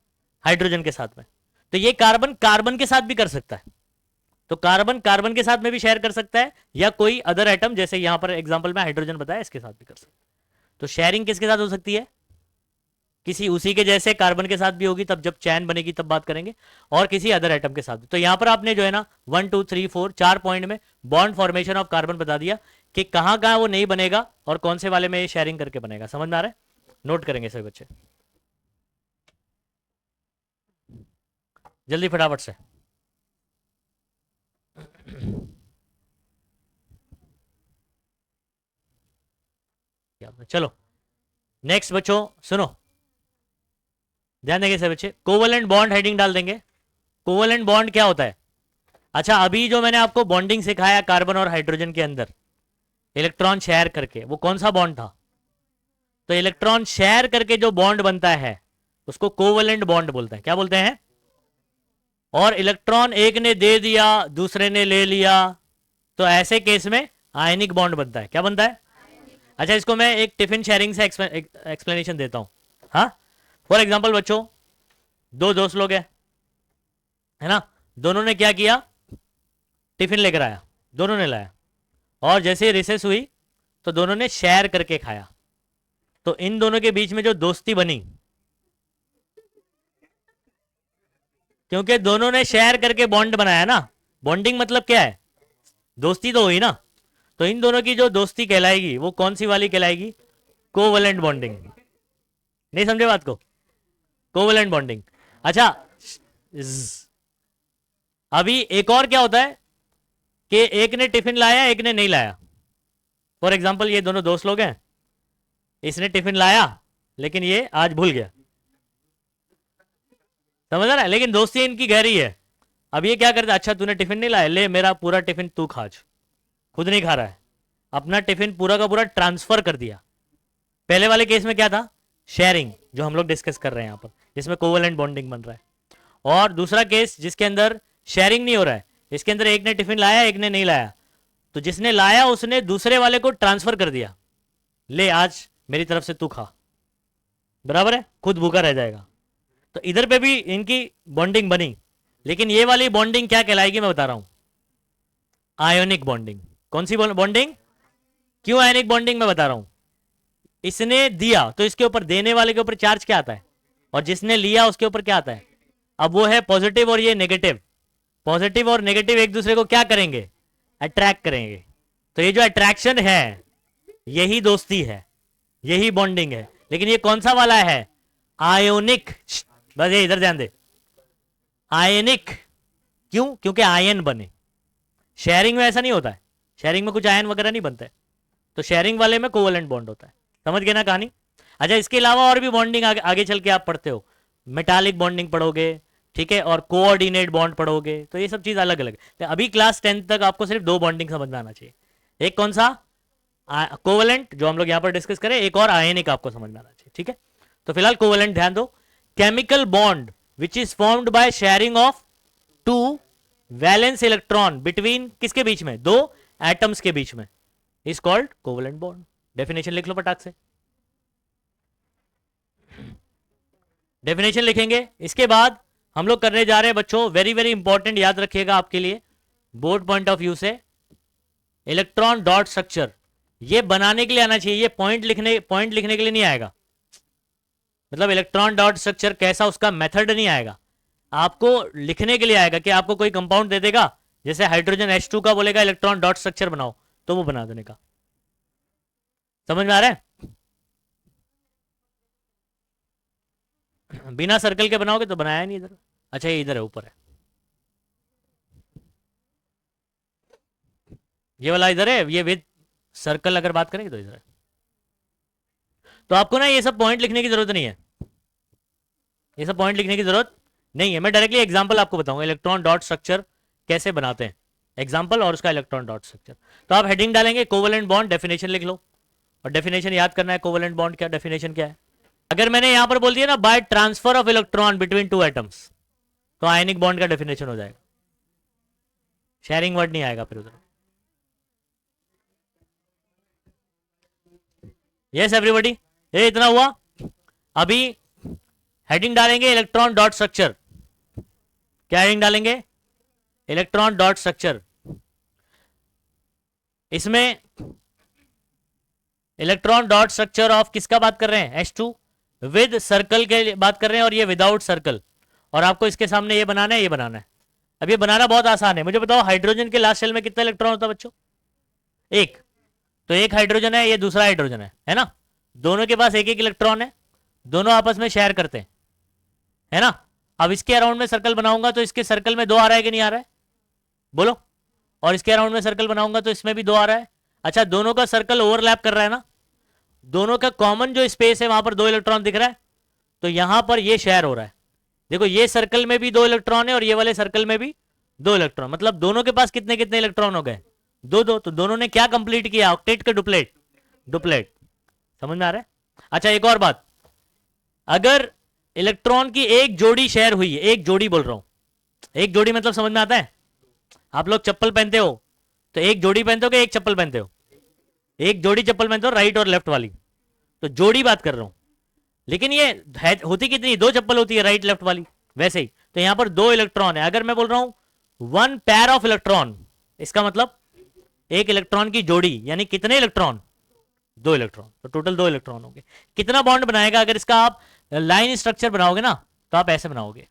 हाइड्रोजन के साथ में। तो ये कार्बन कार्बन के साथ भी कर सकता है। तो कार्बन कार्बन के साथ में भी शेयर कर सकता है, या कोई अदर एटम, जैसे यहां पर एग्जांपल में हाइड्रोजन बताया, इसके साथ भी कर सकता है। तो शेयरिंग किसके साथ हो सकती है? किसी उसी के जैसे कार्बन के साथ भी होगी, तब जब चैन बनेगी तब बात करेंगे, और किसी अदर एटम के साथ भी। तो यहां पर आपने जो है ना 1 2 3 4 4 पॉइंट में बॉन्ड फॉर्मेशन ऑफ कार्बन बता दिया कि कहां कहां वो नहीं बनेगा और कौन से वाले में ये शेयरिंग करके बनेगा। समझ में आ रहा है? नोट करेंगे सभी बच्चे जल्दी फटाफट से। चलो नेक्स्ट बच्चों सुनो, ध्यान देंगे सभी बच्चे। कोवलेंट बॉन्ड हेडिंग डाल देंगे। कोवलेंट बॉन्ड क्या होता है? अच्छा, अभी जो मैंने आपको बॉन्डिंग सिखाया कार्बन और हाइड्रोजन के अंदर इलेक्ट्रॉन शेयर करके, वो कौन सा बॉन्ड था? तो इलेक्ट्रॉन शेयर करके जो बॉन्ड बनता है उसको कोवलेंट बॉन्ड बोलते हैं। क्या बोलते हैं? और इलेक्ट्रॉन एक ने दे दिया, दूसरे ने ले लिया, तो ऐसे केस में आयनिक बॉन्ड बनता है। क्या बनता है? अच्छा, इसको मैं एक टिफिन शेयरिंग से एक्सप्लेनेशन देता हूं। हाँ, फॉर एग्जाम्पल बच्चों, 2 दोस्त लोग है ना, दोनों ने क्या किया? टिफिन लेकर आया, दोनों ने लाया, और जैसे रिसेस हुई तो दोनों ने शेयर करके खाया। तो इन दोनों के बीच में जो दोस्ती बनी, क्योंकि दोनों ने शेयर करके बॉन्ड बनाया ना, बॉन्डिंग मतलब क्या है? दोस्ती तो हुई ना। तो इन दोनों की जो दोस्ती कहलाएगी वो कौन सी वाली कहलाएगी? Covalent bonding. नहीं समझे बात को? Covalent bonding. अच्छा, अभी एक और क्या होता है कि एक ने टिफिन लाया एक ने नहीं लाया। फॉर एग्जाम्पल ये दोनों दोस्त लोग हैं, इसने टिफिन लाया लेकिन ये आज भूल गया, समझ रहा है, लेकिन दोस्ती इनकी गहरी है। अब ये क्या करता है, अच्छा तूने टिफिन नहीं लाया, ले मेरा पूरा टिफिन तू खा आज, खुद नहीं खा रहा है, अपना टिफिन पूरा का पूरा ट्रांसफर कर दिया। पहले वाले केस में क्या था, शेयरिंग, जो हम लोग डिस्कस कर रहे हैं यहां पर, जिसमें कोवेलेंट बॉन्डिंग बन रहा है। और दूसरा केस जिसके अंदर शेयरिंग नहीं हो रहा है, इसके अंदर एक ने टिफिन लाया एक ने नहीं लाया, तो जिसने लाया उसने दूसरे वाले को ट्रांसफर कर दिया, ले आज मेरी तरफ से तू खा, बराबर है, खुद भूखा रह जाएगा। तो इधर पे भी इनकी बॉन्डिंग बनी, लेकिन ये वाली बॉन्डिंग क्या कहलाएगी मैं बता रहा हूं, आयोनिक बॉन्डिंग। कौन सी बॉन्डिंग, क्यों आयोनिक बॉन्डिंग मैं बता रहा हूं, इसने दिया तो इसके ऊपर देने वाले के ऊपर चार्ज क्या आता है, और जिसने लिया उसके ऊपर क्या आता है, अब वो है पॉजिटिव और ये नेगेटिव। पॉजिटिव और नेगेटिव एक दूसरे को क्या करेंगे, अट्रैक्ट करेंगे। तो ये जो अट्रैक्शन है यही दोस्ती है, यही बॉन्डिंग है। लेकिन ये कौन सा वाला है, आयोनिक। बस ये इधर ध्यान दे, आयनिक। क्यों, क्योंकि आयन बने। शेयरिंग में ऐसा नहीं होता है, शेयरिंग में कुछ आयन वगैरह नहीं बनता है, तो शेयरिंग वाले में कोवेलेंट बॉन्ड होता है। समझ गए ना कहानी। अच्छा, इसके अलावा और भी बॉन्डिंग आगे चल के आप पढ़ते हो, मेटालिक बॉन्डिंग पढ़ोगे, ठीक है, और कोऑर्डिनेट बॉन्ड पढ़ोगे, तो ये सब चीज अलग अलग है। अभी क्लास 10 तक आपको सिर्फ दो बॉन्डिंग समझ में आना चाहिए, एक कौन सा कोवेलेंट जो हम लोग यहां पर डिस्कस करें, एक और आयनिक आपको समझ में आना चाहिए, ठीक है। तो फिलहाल कोवेलेंट ध्यान दो, chemical bond which is formed by sharing of two valence electron between किसके बीच में, दो एटम्स के बीच में, is called covalent bond. Definition लिख लो फटाक से, डेफिनेशन लिखेंगे। इसके बाद हम लोग करने जा रहे हैं बच्चों, वेरी वेरी इंपॉर्टेंट, याद रखिएगा आपके लिए बोर्ड पॉइंट ऑफ व्यू से, इलेक्ट्रॉन डॉट स्ट्रक्चर। ये बनाने के लिए आना चाहिए, ये पॉइंट लिखने के लिए नहीं आएगा। मतलब इलेक्ट्रॉन डॉट स्ट्रक्चर कैसा, उसका मेथड नहीं आएगा, आपको लिखने के लिए आएगा। कि आपको कोई कंपाउंड दे देगा, जैसे हाइड्रोजन H2 का बोलेगा इलेक्ट्रॉन डॉट स्ट्रक्चर बनाओ, तो वो बना देने का। समझ में आ रहा है, बिना सर्कल के बनाओगे तो बनाया नहीं इधर। अच्छा ये इधर है, ऊपर है, ये वाला इधर है, ये विद सर्कल अगर बात करेंगे तो इधर है। तो आपको ना ये सब पॉइंट लिखने की जरूरत नहीं है, ये सब पॉइंट लिखने की जरूरत नहीं है। मैं डायरेक्टली एग्जांपल आपको बताऊंगा इलेक्ट्रॉन डॉट स्ट्रक्चर कैसे बनाते हैं, एग्जांपल और उसका इलेक्ट्रॉन डॉट स्ट्रक्चर। तो आप हेडिंग डालेंगे कोवेलेंट बॉन्ड, डेफिनेशन लिख लो, और डेफिनेशन याद करना है कोवेलेंट बॉन्ड क्या डेफिनेशन क्या है। अगर मैंने यहां पर बोल दिया ना by transfer of electron between two atoms, तो आयनिक बॉन्ड का डेफिनेशन हो जाएगा, शेयरिंग वर्ड नहीं आएगा फिर उधर। यस एवरीबॉडी, ये इतना हुआ। अभी हेडिंग डालेंगे इलेक्ट्रॉन डॉट स्ट्रक्चर। क्या हेडिंग डालेंगे, इलेक्ट्रॉन डॉट स्ट्रक्चर। इसमें इलेक्ट्रॉन डॉट स्ट्रक्चर ऑफ किसका बात कर रहे हैं, H2 विद सर्कल के बात कर रहे हैं, और ये विदाउट सर्कल। और आपको इसके सामने ये बनाना है, ये बनाना है। अब ये बनाना बहुत आसान है। मुझे बताओ हाइड्रोजन के लास्ट शेल में कितना इलेक्ट्रॉन होता है बच्चों, एक। तो एक हाइड्रोजन है, ये दूसरा हाइड्रोजन है ना, दोनों के पास एक एक इलेक्ट्रॉन है, दोनों आपस में शेयर करते हैं, है ना। अब इसके अराउंड में सर्कल बनाऊंगा तो इसके सर्कल में दो आ रहा है कि नहीं आ रहा है, बोलो। और इसके अराउंड में सर्कल बनाऊंगा तो इसमें भी दो आ रहा है। अच्छा, दोनों का सर्कल ओवरलैप कर रहा है ना, दोनों का कॉमन जो स्पेस है वहां पर दो इलेक्ट्रॉन दिख रहा है, तो यहां पर ये शेयर हो रहा है। देखो ये सर्कल में भी दो इलेक्ट्रॉन है और ये वाले सर्कल में भी दो इलेक्ट्रॉन, मतलब दोनों के पास कितने कितने इलेक्ट्रॉन हो गए, दो दो। तो दोनों ने क्या कंप्लीट किया, ऑक्टेट का डुप्लेट, डुप्लेट। समझ में आ रहा है। अच्छा एक और बात, अगर इलेक्ट्रॉन की एक जोड़ी शेयर हुई है, एक जोड़ी बोल रहा हूं, एक जोड़ी मतलब समझ में आता है, आप लोग चप्पल पहनते हो तो एक जोड़ी पहनते हो कि एक चप्पल पहनते हो, एक जोड़ी चप्पल पहनते हो, राइट और लेफ्ट वाली, तो जोड़ी बात कर रहा हूं। लेकिन ये होती कितनी, दो चप्पल होती है राइट लेफ्ट वाली, वैसे ही तो यहां पर दो इलेक्ट्रॉन है। अगर मैं बोल रहा हूं वन पेयर ऑफ इलेक्ट्रॉन, इसका मतलब एक इलेक्ट्रॉन की जोड़ी, यानी कितने इलेक्ट्रॉन, दो इलेक्ट्रॉन, तो टोटल दो इलेक्ट्रॉन होंगे। कितना बॉन्ड बनाएगा, अगर इसका आप लाइन स्ट्रक्चर बनाओगे ना तो आप ऐसे बनाओगे,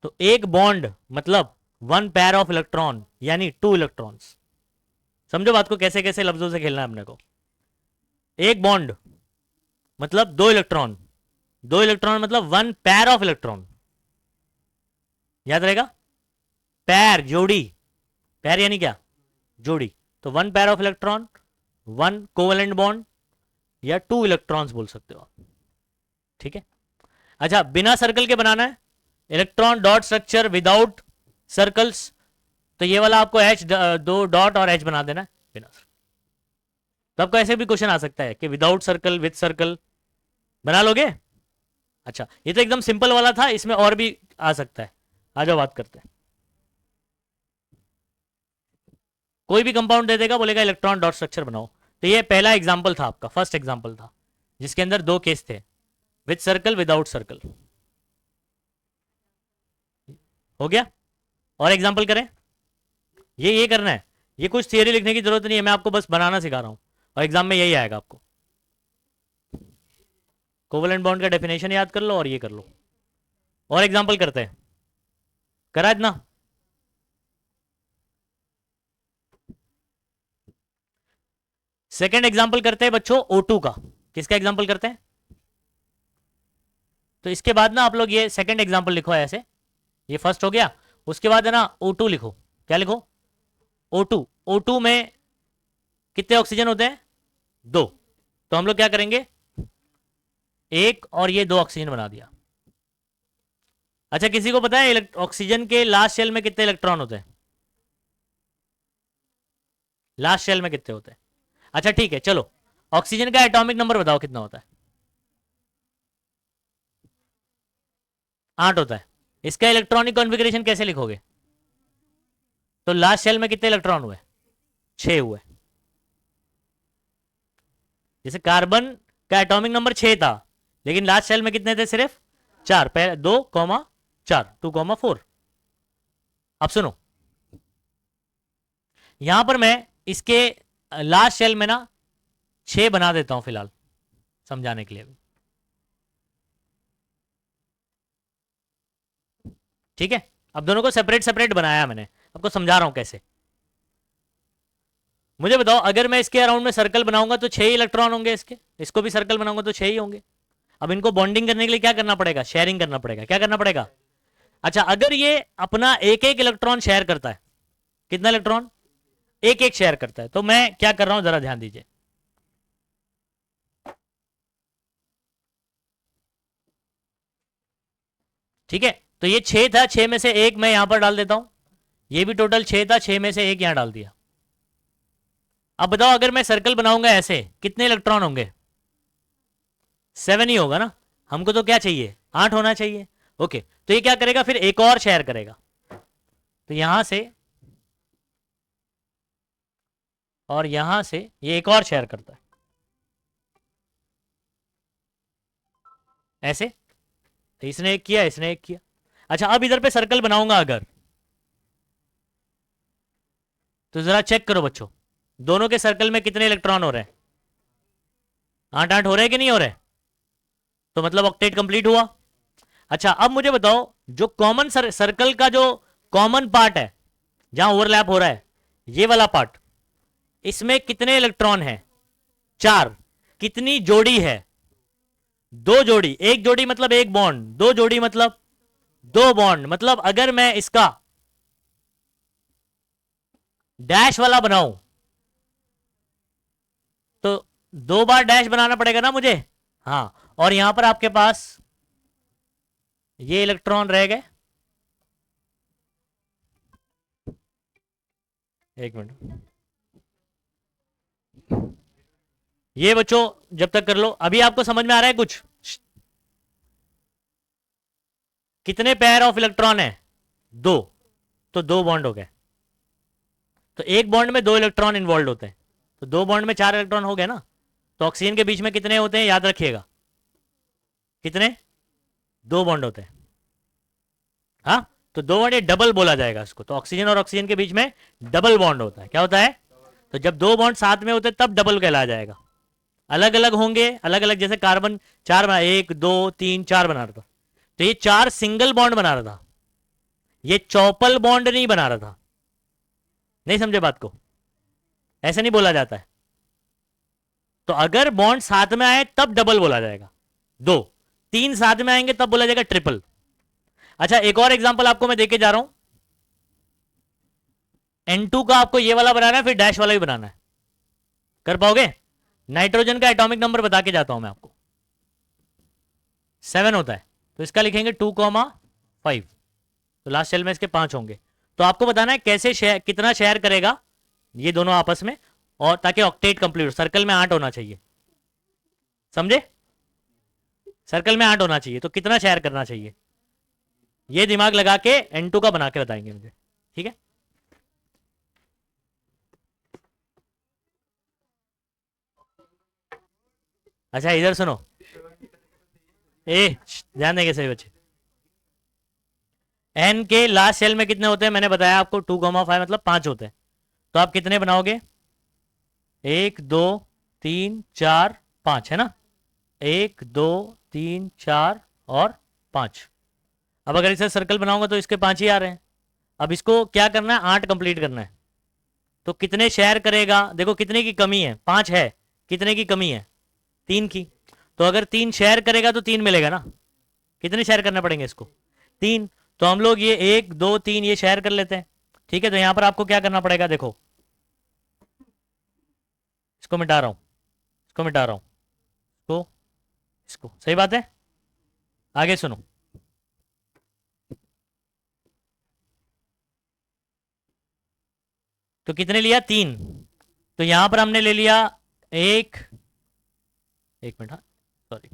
तो एक बॉन्ड मतलब वन पेयर ऑफ इलेक्ट्रॉन यानी टू इलेक्ट्रॉन्स। समझो बात को, कैसे कैसे लफ्जों से खेलना है अपने को। एक बॉन्ड मतलब दो इलेक्ट्रॉन, दो इलेक्ट्रॉन मतलब वन पेयर ऑफ इलेक्ट्रॉन, याद रहेगा, पैर जोड़ी, पैर यानी क्या, जोड़ी, तो one pair of electron, one covalent bond, या टू इलेक्ट्रॉन्स बोल सकते हो आप, ठीक है। अच्छा, बिना सर्कल के बनाना है, electron dot structure without circles, तो ये वाला आपको एच, दो डॉट और एच बना देना है बिना सर्कल। तो आपको ऐसे भी क्वेश्चन आ सकता है कि विदाउट सर्कल विथ सर्कल बना लोगे। अच्छा, ये तो एकदम सिंपल वाला था, इसमें और भी आ सकता है, आ जाओ बात करते हैं। कोई भी कंपाउंड दे देगा, बोलेगा इलेक्ट्रॉन डॉट स्ट्रक्चर बनाओ, तो ये पहला एग्जाम्पल था आपका, फर्स्ट एग्जाम्पल था, जिसके अंदर दो केस थे, विथ सर्कल विदाउट सर्कल। हो गया, और एग्जाम्पल करें, ये करना है, ये कुछ थियरी लिखने की जरूरत नहीं है, मैं आपको बस बनाना सिखा रहा हूं, और एग्जाम में यही आएगा आपको। कोवेलेंट बॉन्ड का डेफिनेशन याद कर लो और ये कर लो, और एग्जाम्पल करते हैं, करा इतना। सेकेंड एग्जाम्पल करते हैं बच्चों O2 का, किसका एग्जाम्पल करते हैं, तो इसके बाद ना आप लोग ये सेकेंड एग्जाम्पल लिखो ऐसे, ये फर्स्ट हो गया, उसके बाद है ना O2 लिखो, क्या लिखो, O2, O2 में कितने ऑक्सीजन होते हैं, दो, तो हम लोग क्या करेंगे, एक और ये दो ऑक्सीजन बना दिया। अच्छा, किसी को पता है ऑक्सीजन के लास्ट शेल में कितने इलेक्ट्रॉन होते हैं, लास्ट शेल में कितने होते हैं, अच्छा ठीक है, चलो ऑक्सीजन का एटॉमिक नंबर बताओ कितना होता है, 8 होता है। इसका इलेक्ट्रॉनिक कॉन्फ़िगरेशन कैसे लिखोगे, तो लास्ट शेल में कितने इलेक्ट्रॉन हुए, 6 हुए। जैसे कार्बन का एटॉमिक नंबर 6 था, लेकिन लास्ट शेल में कितने थे, सिर्फ 4, 2,4, 2,4। अब सुनो, यहां पर मैं इसके लास्ट शेल में ना 6 बना देता हूं फिलहाल, समझाने के लिए भी, ठीक है। अब दोनों को सेपरेट सेपरेट बनाया मैंने, आपको समझा रहा हूं कैसे। मुझे बताओ, अगर मैं इसके अराउंड में सर्कल बनाऊंगा तो 6 इलेक्ट्रॉन होंगे इसके, इसको भी सर्कल बनाऊंगा तो 6 ही होंगे। अब इनको बॉन्डिंग करने के लिए क्या करना पड़ेगा, शेयरिंग करना पड़ेगा, क्या करना पड़ेगा। अच्छा, अगर ये अपना एक एक इलेक्ट्रॉन शेयर करता है, कितना इलेक्ट्रॉन, एक एक शेयर करता है, तो मैं क्या कर रहा हूं जरा ध्यान दीजिए, ठीक है। तो ये 6 था, 6 में से एक मैं यहां पर डाल देता हूं, ये भी टोटल 6 था, 6 में से एक यहां डाल दिया। अब बताओ, अगर मैं सर्कल बनाऊंगा ऐसे, कितने इलेक्ट्रॉन होंगे, 7 ही होगा ना, हमको तो क्या चाहिए, 8 होना चाहिए। ओके, तो ये क्या करेगा, फिर एक और शेयर करेगा, तो यहां से और यहां से ये एक और शेयर करता है, ऐसे, तो इसने एक किया, इसने एक किया। अच्छा, अब इधर पे सर्कल बनाऊंगा अगर, तो जरा चेक करो बच्चों, दोनों के सर्कल में कितने इलेक्ट्रॉन हो रहे हैं, 8 8 हो रहे हैं कि नहीं हो रहे, तो मतलब ऑक्टेट कंप्लीट हुआ। अच्छा, अब मुझे बताओ, जो कॉमन सर्कल का जो कॉमन पार्ट है, जहां ओवरलैप हो रहा है, ये वाला पार्ट, इसमें कितने इलेक्ट्रॉन है, 4, कितनी जोड़ी है, 2 जोड़ी, एक जोड़ी मतलब एक बॉन्ड, 2 जोड़ी मतलब 2 बॉन्ड, मतलब अगर मैं इसका डैश वाला बनाऊं, तो 2 बार डैश बनाना पड़ेगा ना मुझे, हाँ, और यहां पर आपके पास ये इलेक्ट्रॉन रह गए, एक मिनट, ये बच्चों जब तक कर लो, अभी आपको समझ में आ रहा है कुछ, कितने पेयर ऑफ इलेक्ट्रॉन है, 2, तो 2 बॉन्ड हो गए, तो एक बॉन्ड में 2 इलेक्ट्रॉन इन्वॉल्व होते हैं, तो 2 बॉन्ड में 4 इलेक्ट्रॉन हो गए ना, तो ऑक्सीजन के बीच में कितने होते हैं, याद रखिएगा, कितने, 2 बॉन्ड होते हैं, हाँ, तो 2 बॉन्ड, ये डबल बोला जाएगा इसको, तो ऑक्सीजन और ऑक्सीजन के बीच में डबल बॉन्ड होता है, क्या होता है, तो जब 2 बॉन्ड साथ में होते तब डबल कहला जाएगा, अलग अलग होंगे, अलग अलग, जैसे कार्बन 4 बना, 1 2 3 4 बना रहा था, तो ये 4 सिंगल बॉन्ड बना रहा था, ये चौपल बॉन्ड नहीं बना रहा था, नहीं समझे बात को, ऐसे नहीं बोला जाता है। तो अगर बॉन्ड साथ में आए तब डबल बोला जाएगा, 2, तीन साथ में आएंगे तब बोला जाएगा ट्रिपल। अच्छा एक और एग्जांपल आपको मैं देके जा रहा हूं। N2 का आपको ये वाला बनाना है, फिर डैश वाला भी बनाना है, कर पाओगे? नाइट्रोजन का एटॉमिक नंबर बता के जाता हूं मैं आपको, 7 होता है, तो इसका लिखेंगे 2,5, तो लास्ट सेल में इसके 5 होंगे। तो आपको बताना है कैसे शेयर, कितना शेयर करेगा ये दोनों आपस में, और ताकि ऑक्टेट कंप्लीट हो। सर्कल में 8 होना चाहिए, समझे? सर्कल में 8 होना चाहिए, तो कितना शेयर करना चाहिए ये दिमाग लगा के N2 का बना के बताएंगे मुझे, ठीक है? अच्छा इधर सुनो, ध्यान देंगे सभी बच्चे। एन के लास्ट सेल में कितने होते हैं मैंने बताया आपको, 2,5 मतलब 5 होते हैं। तो आप कितने बनाओगे? 1 2 3 4 5 है ना, 1 2 3 4 और 5। अब अगर इसे सर्कल बनाऊंगा तो इसके 5 ही आ रहे हैं। अब इसको क्या करना है, 8 कंप्लीट करना है। तो कितने शेयर करेगा, देखो कितने की कमी है, 5 है, कितने की कमी है, 3 की। तो अगर 3 शेयर करेगा तो 3 मिलेगा ना, कितने शेयर करने पड़ेंगे इसको, 3। तो हम लोग ये 1 2 3 ये शेयर कर लेते हैं, ठीक है? तो यहां पर आपको क्या करना पड़ेगा, देखो इसको मिटा रहा हूं, इसको मिटा रहा हूं, इसको, इसको, सही बात है? आगे सुनो, तो कितने लिया, 3। तो यहां पर हमने ले लिया एक, एक मिनट, हाँ सॉरी,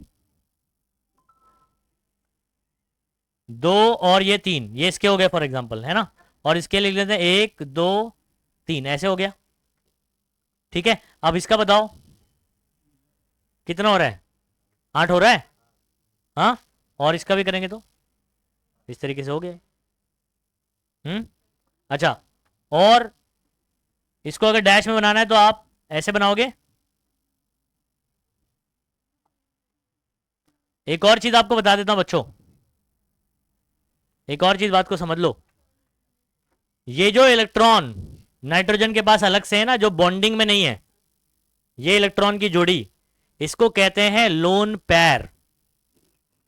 2 और ये 3, ये इसके हो गए फॉर एग्जाम्पल, है ना? और इसके लिए लेते हैं 1 2 3, ऐसे हो गया, ठीक है? अब इसका बताओ कितना हो रहा है, 8 हो रहा है, हाँ? और इसका भी करेंगे तो इस तरीके से हो गया। अच्छा, और इसको अगर डैश में बनाना है तो आप ऐसे बनाओगे। एक और चीज आपको बता देता हूं बच्चों, एक और चीज बात को समझ लो। ये जो इलेक्ट्रॉन नाइट्रोजन के पास अलग से है ना, जो बॉन्डिंग में नहीं है, ये इलेक्ट्रॉन की जोड़ी, इसको कहते हैं लोन पैर।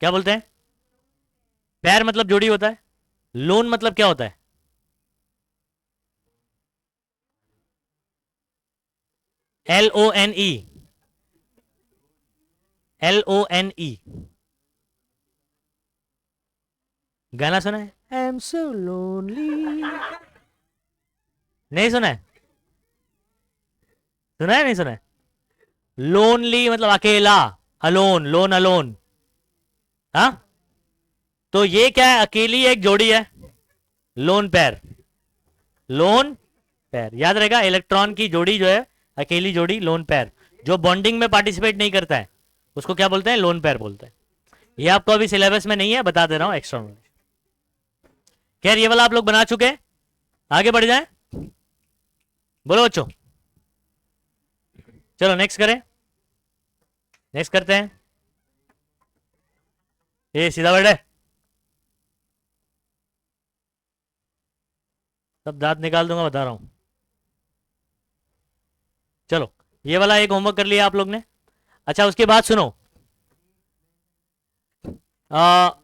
क्या बोलते हैं? पैर मतलब जोड़ी होता है, लोन मतलब क्या होता है? LONE, LONE। गाना सुना है, आई एम सो लोनली? नहीं सुना है? सुना है नहीं सुना है? लोनली मतलब अकेला, अलोन, लोन अलोन, हाँ? तो ये क्या है, अकेली एक जोड़ी है, लोन पैर, लोन पैर, याद रहेगा, इलेक्ट्रॉन की जोड़ी जो है, अकेली जोड़ी, लोन पैर। जो बॉन्डिंग में पार्टिसिपेट नहीं करता है उसको क्या बोलते हैं, लोन पैर बोलते हैं। ये आपको अभी सिलेबस में नहीं है, बता दे रहा हूं एक्स्ट्रा नॉलेज। खैर ये वाला आप लोग बना चुके हैं, आगे बढ़ जाए, बोलो बच्चों। चलो नेक्स्ट करें, नेक्स्ट करते हैं, ये सीधा बैठे, सब दांत निकाल दूंगा बता रहा हूं। चलो ये वाला एक होमवर्क कर लिया आप लोग ने। अच्छा उसके बाद सुनो,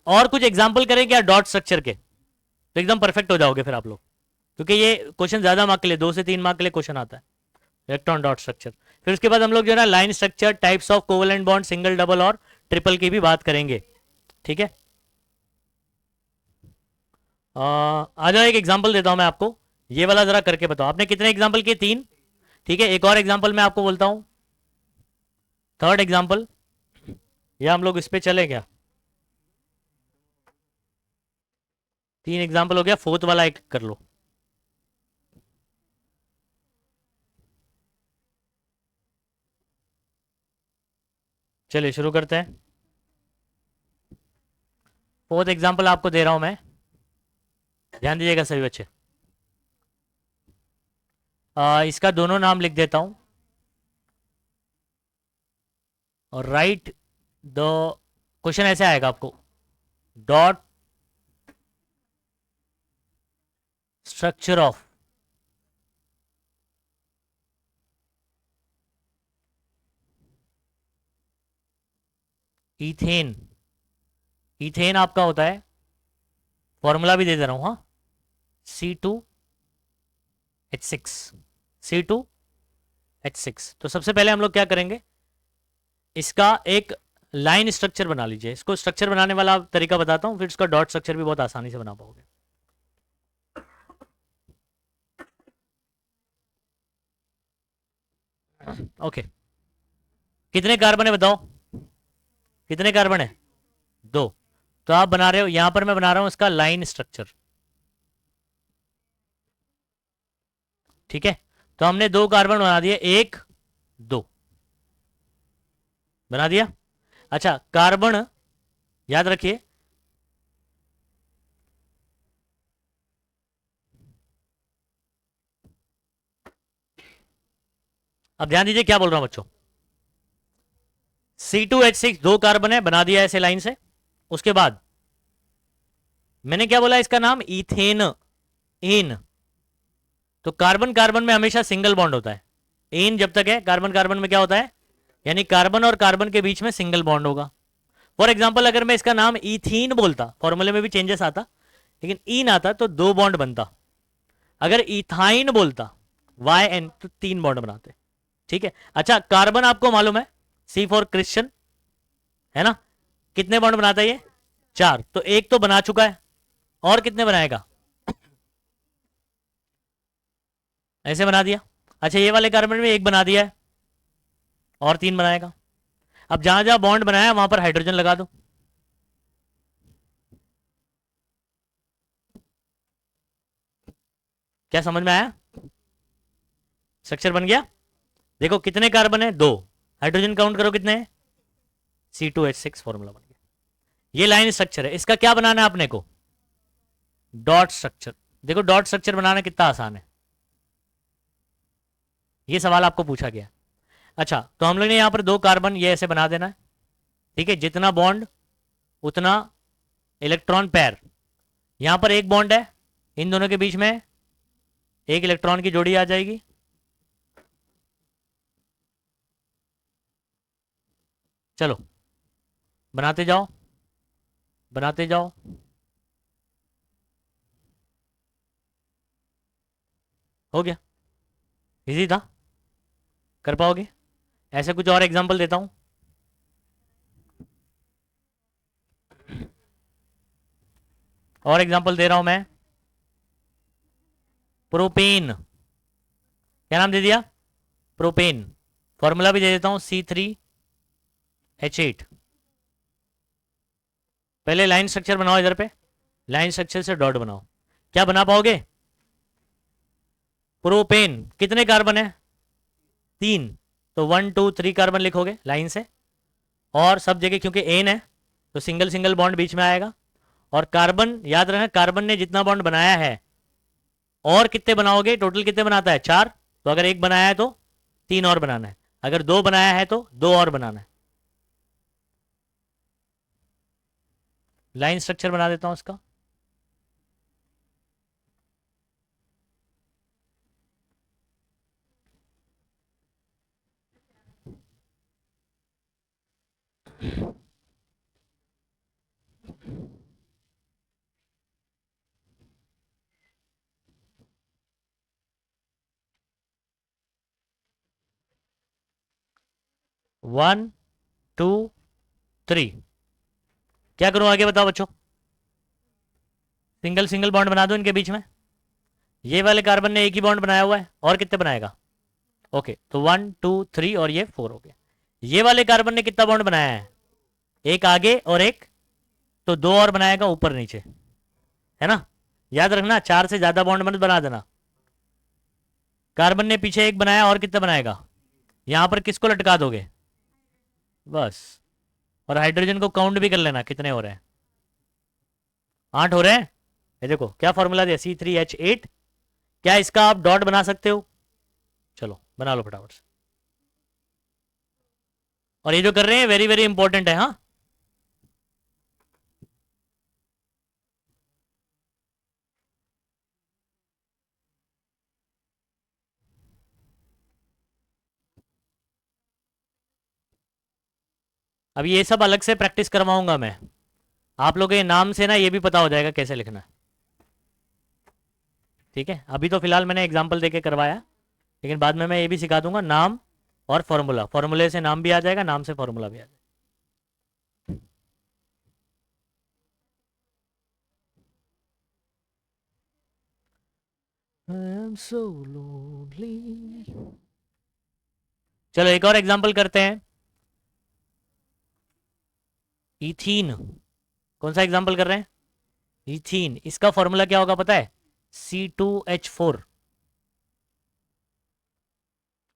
और कुछ एग्जाम्पल करें क्या डॉट स्ट्रक्चर के, तो एकदम परफेक्ट हो जाओगे फिर आप लोग, क्योंकि ये क्वेश्चन ज्यादा मार्क के लिए, 2 से 3 मार्क के लिए क्वेश्चन आता है, इलेक्ट्रॉन डॉट स्ट्रक्चर। फिर उसके बाद हम लोग जो है ना line structure, types of covalent bond, single double और ट्रिपल की भी बात करेंगे, ठीक है? आ जाओ, एक एग्जांपल देता हूं मैं आपको, ये वाला जरा करके बताओ। आपने कितने एग्जांपल किए, 3, ठीक है? एक और एग्जांपल मैं आपको बोलता हूं, थर्ड एग्जांपल, या हम लोग इस पे चले क्या? 3 एग्जांपल हो गया, फोर्थ वाला एक कर लो। चलिए शुरू करते हैं। फोर्थ एग्जांपल आपको दे रहा हूं मैं, ध्यान दीजिएगा सभी बच्चे। इसका दोनों नाम लिख देता हूं, और राइट द, क्वेश्चन ऐसे आएगा आपको, dot structure of ethane ethane आपका होता है, फॉर्मूला भी दे दे रहा हूं, हाँ, C2H6, C2H6। तो सबसे पहले हम लोग क्या करेंगे, इसका एक लाइन स्ट्रक्चर बना लीजिए। इसको स्ट्रक्चर बनाने वाला तरीका बताता हूँ, फिर इसका डॉट स्ट्रक्चर भी बहुत आसानी से बना पाओगे। ओके, कितने कार्बन है बताओ, कितने कार्बन है, दो। तो आप बना रहे हो, यहां पर मैं बना रहा हूं इसका लाइन स्ट्रक्चर, ठीक है। तो हमने दो कार्बन बना दिए, एक दो बना दिया। अच्छा, कार्बन याद रखिए, अब ध्यान दीजिए क्या बोल रहा हूं बच्चों। C2H6 दो कार्बन है, बना दिया ऐसे लाइन से। उसके बाद मैंने क्या बोला, इसका नाम इथेन, एन। तो कार्बन कार्बन में हमेशा सिंगल बॉन्ड होता है, एन जब तक है कार्बन कार्बन में क्या होता है, यानी कार्बन और कार्बन के बीच में सिंगल बॉन्ड होगा। फॉर एग्जाम्पल अगर मैं इसका नाम इथीन बोलता, फॉर्मूले में भी चेंजेस आता, लेकिन ईन आता तो दो बॉन्ड बनता। अगर इथाइन बोलता, वाई एन, तो तीन बॉन्ड बनाते, ठीक है। अच्छा, कार्बन आपको मालूम है, सी फॉर क्रिश्चियन, है ना, कितने बॉन्ड बनाता है ये, चार। तो एक तो बना चुका है, और कितने बनाएगा, ऐसे बना दिया। अच्छा, ये वाले कार्बन में एक बना दिया है, और तीन बनाएगा। अब जहां जहां बॉन्ड बनाया वहां पर हाइड्रोजन लगा दो। क्या समझ में आया, स्ट्रक्चर बन गया। देखो कितने कार्बन है, दो, हाइड्रोजन काउंट करो कितने हैं, C2H6 फॉर्मूला बन गया। ये लाइन स्ट्रक्चर है, इसका क्या बनाना है अपने को, डॉट स्ट्रक्चर। देखो डॉट स्ट्रक्चर बनाना कितना आसान है, ये सवाल आपको पूछा गया। अच्छा, तो हम लोग ने यहां पर दो कार्बन ये ऐसे बना देना है, ठीक है। जितना बॉन्ड उतना इलेक्ट्रॉन पैर। यहां पर एक बॉन्ड है, इन दोनों के बीच में एक इलेक्ट्रॉन की जोड़ी आ जाएगी। चलो बनाते जाओ, बनाते जाओ। हो गया, इजी था, कर पाओगे। ऐसे कुछ और एग्जांपल देता हूं, और एग्जांपल दे रहा हूं मैं। प्रोपेन, क्या नाम दे दिया, प्रोपेन। फॉर्मूला भी दे देता हूं, C3H8। पहले लाइन स्ट्रक्चर बनाओ, इधर पे लाइन स्ट्रक्चर से डॉट बनाओ, क्या बना पाओगे, प्रोपेन। कितने कार्बन है, तीन। तो 1 2 3 कार्बन लिखोगे लाइन से, और सब जगह क्योंकि एन है तो सिंगल सिंगल बॉन्ड बीच में आएगा। और कार्बन याद रखना, कार्बन ने जितना बॉन्ड बनाया है, और कितने बनाओगे, टोटल कितने बनाता है, चार। तो अगर एक बनाया है तो तीन और बनाना है, अगर दो बनाया है तो दो और बनाना है। लाइन स्ट्रक्चर बना देता हूं इसका। वन टू थ्री, क्या करूं आगे बताओ बच्चों, सिंगल सिंगल बॉन्ड बना दो इनके बीच में। ये वाले कार्बन ने एक ही बॉन्ड बनाया हुआ है, और कितने बनाएगा, ओके। तो 1 2 3 और ये 4 हो गया। ये वाले कार्बन ने कितना बॉन्ड बनाया है, एक आगे और एक, तो दो और बनाएगा ऊपर नीचे, है ना। याद रखना, चार से ज्यादा बॉन्ड मत बना देना। कार्बन ने पीछे एक बनाया, और कितना बनाएगा, यहां पर किसको लटका दोगे, बस। और हाइड्रोजन को काउंट भी कर लेना कितने हो रहे हैं, 8 हो रहे हैं। ये देखो क्या फॉर्मूला दिया, C3H8। क्या इसका आप डॉट बना सकते हो, चलो बना लो फटाफट से। और ये जो कर रहे हैं वेरी वेरी इंपॉर्टेंट है, हाँ। अब ये सब अलग से प्रैक्टिस करवाऊंगा मैं, आप लोगों के नाम से ना ये भी पता हो जाएगा कैसे लिखना है। ठीक है, अभी तो फिलहाल मैंने एग्जाम्पल देके करवाया, लेकिन बाद में मैं ये भी सिखा दूंगा नाम और फॉर्मूला। फॉर्मूले से नाम भी आ जाएगा, नाम से फॉर्मूला भी आ जाएगा। I am so lonely। चलो एक और एग्जांपल करते हैं। इथीन, कौन सा एग्जांपल कर रहे हैं? इथीन। इसका फॉर्मूला क्या होगा पता है? C2H4।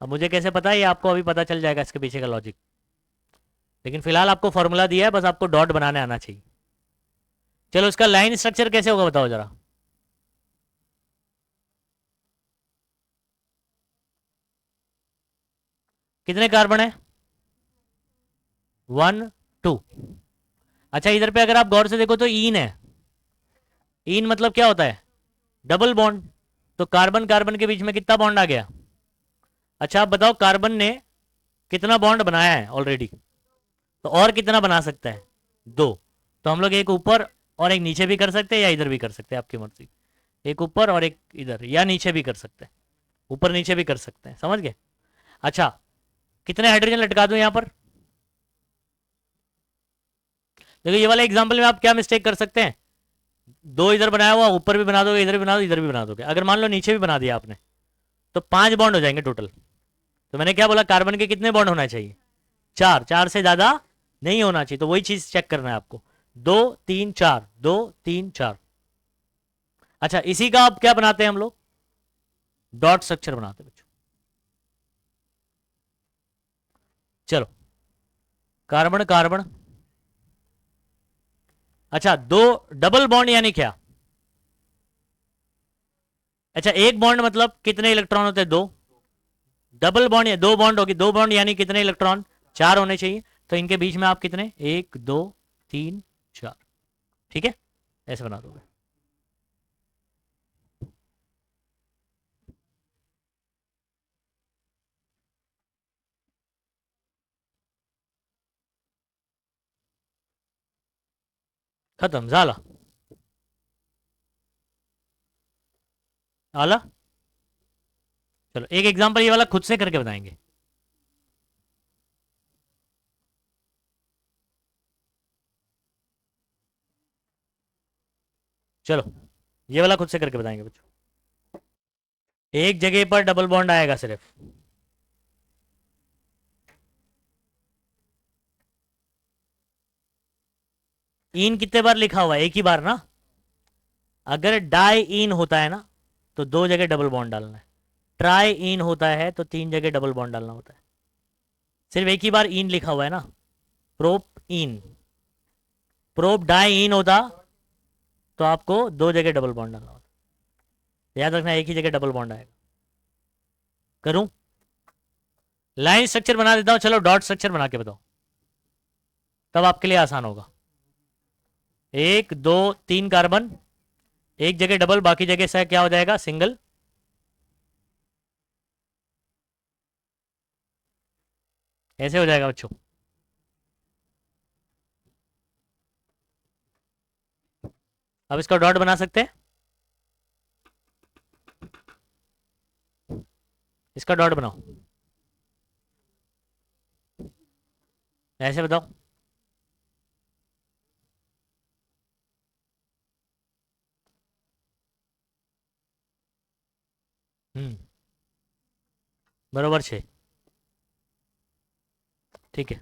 अब मुझे कैसे पता है, ये आपको अभी पता चल जाएगा इसके पीछे का लॉजिक, लेकिन फिलहाल आपको फॉर्मूला दिया है, बस आपको डॉट बनाने आना चाहिए। चलो इसका लाइन स्ट्रक्चर कैसे होगा बताओ जरा। कितने कार्बन है? 1 2। अच्छा इधर पे अगर आप गौर से देखो तो ईन है। ईन मतलब क्या होता है? Double bond. तो कार्बन कार्बन के बीच में कितना बॉन्ड आ गया? अच्छा आप बताओ, कार्बन ने कितना बॉन्ड बनाया है ऑलरेडी, तो और कितना बना सकता है? 2। तो हम लोग एक ऊपर और एक नीचे भी कर सकते हैं, या इधर भी कर सकते हैं, आपकी मर्जी। एक ऊपर और एक इधर, या नीचे भी कर सकते हैं, ऊपर नीचे भी कर सकते हैं, समझ गए? अच्छा, कितने हाइड्रोजन लटका दूं यहां पर? देखो ये वाले एग्जाम्पल में आप क्या मिस्टेक कर सकते हैं, 2 इधर बनाया हुआ, ऊपर भी बना दोगे, इधर भी बना दो, इधर भी बना दोगे। अगर मान लो नीचे भी बना दिया आपने, तो 5 बॉन्ड हो जाएंगे टोटल। तो मैंने क्या बोला, कार्बन के कितने बॉन्ड होना चाहिए? 4। 4 से ज्यादा नहीं होना चाहिए, तो वही चीज चेक करना है आपको। 2 3 4, 2 3 4। अच्छा इसी का अब क्या बनाते हैं हम लोग? डॉट स्ट्रक्चर बनाते हैं बच्चों। चलो, कार्बन कार्बन। अच्छा 2 डबल बॉन्ड यानी क्या? अच्छा एक बॉन्ड मतलब कितने इलेक्ट्रॉन होते हैं? 2। डबल बॉन्ड या 2 बॉन्ड होगी, 2 बॉन्ड यानी कितने इलेक्ट्रॉन? 4 होने चाहिए। तो इनके बीच में आप कितने, 1 2 3 4। ठीक है, ऐसे बना दोगे। खत्म, झाला। आला। चलो एक एग्जांपल ये वाला खुद से करके बताएंगे। चलो ये वाला खुद से करके बताएंगे बच्चों। एक जगह पर डबल बॉन्ड आएगा सिर्फ। इन कितने बार लिखा हुआ है? एक ही बार ना। अगर डाई इन होता है ना, तो 2 जगह डबल बॉन्ड डालना है। ट्राई इन होता है तो 3 जगह डबल बॉन्ड डालना होता है। सिर्फ एक ही बार इन लिखा हुआ है ना। प्रोप इन। प्रोप डाई इन होता तो आपको 2 जगह डबल बॉन्ड डालना होता। याद रखना, एक ही जगह डबल बॉन्ड आएगा। करूं? लाइन स्ट्रक्चर बना देता हूं, चलो डॉट स्ट्रक्चर बना के बताओ, तब आपके लिए आसान होगा। 1 2 3 कार्बन, एक जगह डबल, बाकी जगह से क्या हो जाएगा? सिंगल। ऐसे हो जाएगा बच्चों। अब इसका डॉट बना सकते हैं, इसका डॉट बनाओ। ऐसे बताओ। बरोबर 6। ठीक है,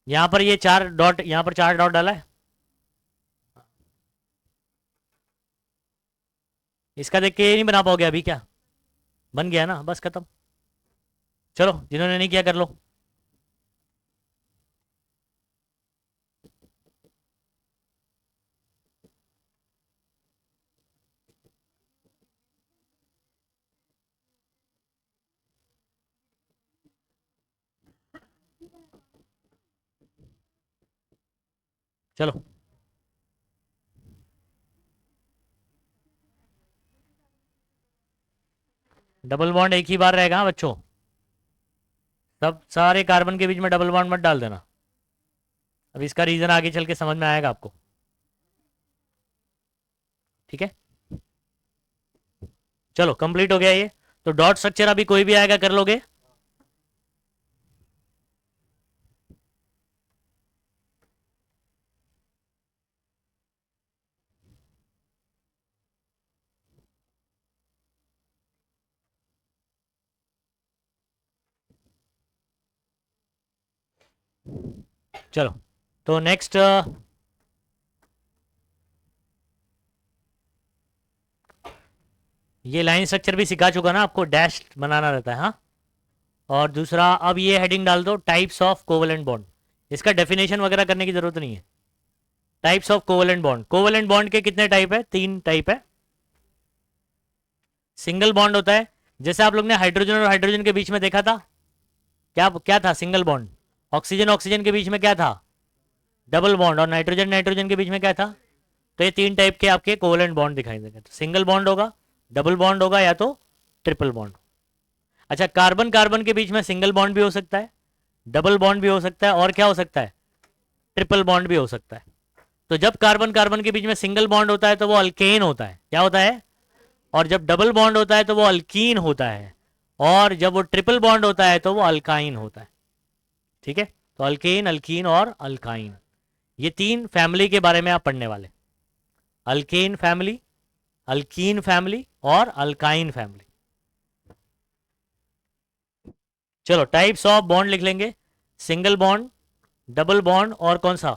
यहां पर ये 4 डॉट, यहां पर 4 डॉट डाला है। इसका देख के ये नहीं बना पाओगे अभी क्या? बन गया ना, बस खत्म। चलो जिन्होंने नहीं किया कर लो। चलो डबल बॉन्ड एक ही बार रहेगा हाँ बच्चों, सब सारे कार्बन के बीच में डबल बॉन्ड मत डाल देना। अब इसका रीजन आगे चल के समझ में आएगा आपको। ठीक है, चलो कंप्लीट हो गया ये। तो डॉट स्ट्रक्चर अभी कोई भी आएगा कर लोगे। चलो, तो नेक्स्ट ये लाइन स्ट्रक्चर भी सिखा चुका ना आपको, डैश बनाना रहता है। हाँ, और दूसरा अब ये हेडिंग डाल दो, टाइप्स ऑफ कोवेलेंट बॉन्ड। इसका डेफिनेशन वगैरह करने की जरूरत नहीं है। Types of covalent bond, covalent bond के कितने टाइप है? 3 टाइप है। सिंगल बॉन्ड होता है, जैसे आप लोग ने हाइड्रोजन और हाइड्रोजन के बीच में देखा था, क्या क्या था? Single bond. ऑक्सीजन ऑक्सीजन के बीच में क्या था? Double bond. और नाइट्रोजन नाइट्रोजन के बीच में क्या था? तो ये 3 टाइप के आपके कोवेलेंट बॉन्ड दिखाई देंगे। तो सिंगल बॉन्ड होगा, डबल बॉन्ड होगा, या तो ट्रिपल बॉन्ड। अच्छा, कार्बन कार्बन के बीच में सिंगल बॉन्ड भी हो सकता है, डबल बॉन्ड भी हो सकता है, और क्या हो सकता है? ट्रिपल बॉन्ड भी हो सकता है। तो जब कार्बन कार्बन के बीच में सिंगल बॉन्ड होता है तो वो अल्केन होता है। क्या होता है? और जब डबल बॉन्ड होता है तो वो अल्कीन होता है। और जब वो ट्रिपल बॉन्ड होता है तो वो अल्काइन होता है। ठीक है, तो अल्केन, अल्कीन और अल्काइन, ये 3 फैमिली के बारे में आप पढ़ने वाले। अल्केन फैमिली, अल्कीन फैमिली और अल्काइन फैमिली। चलो, टाइप्स ऑफ बॉन्ड लिख लेंगे। सिंगल बॉन्ड, डबल बॉन्ड और कौन सा?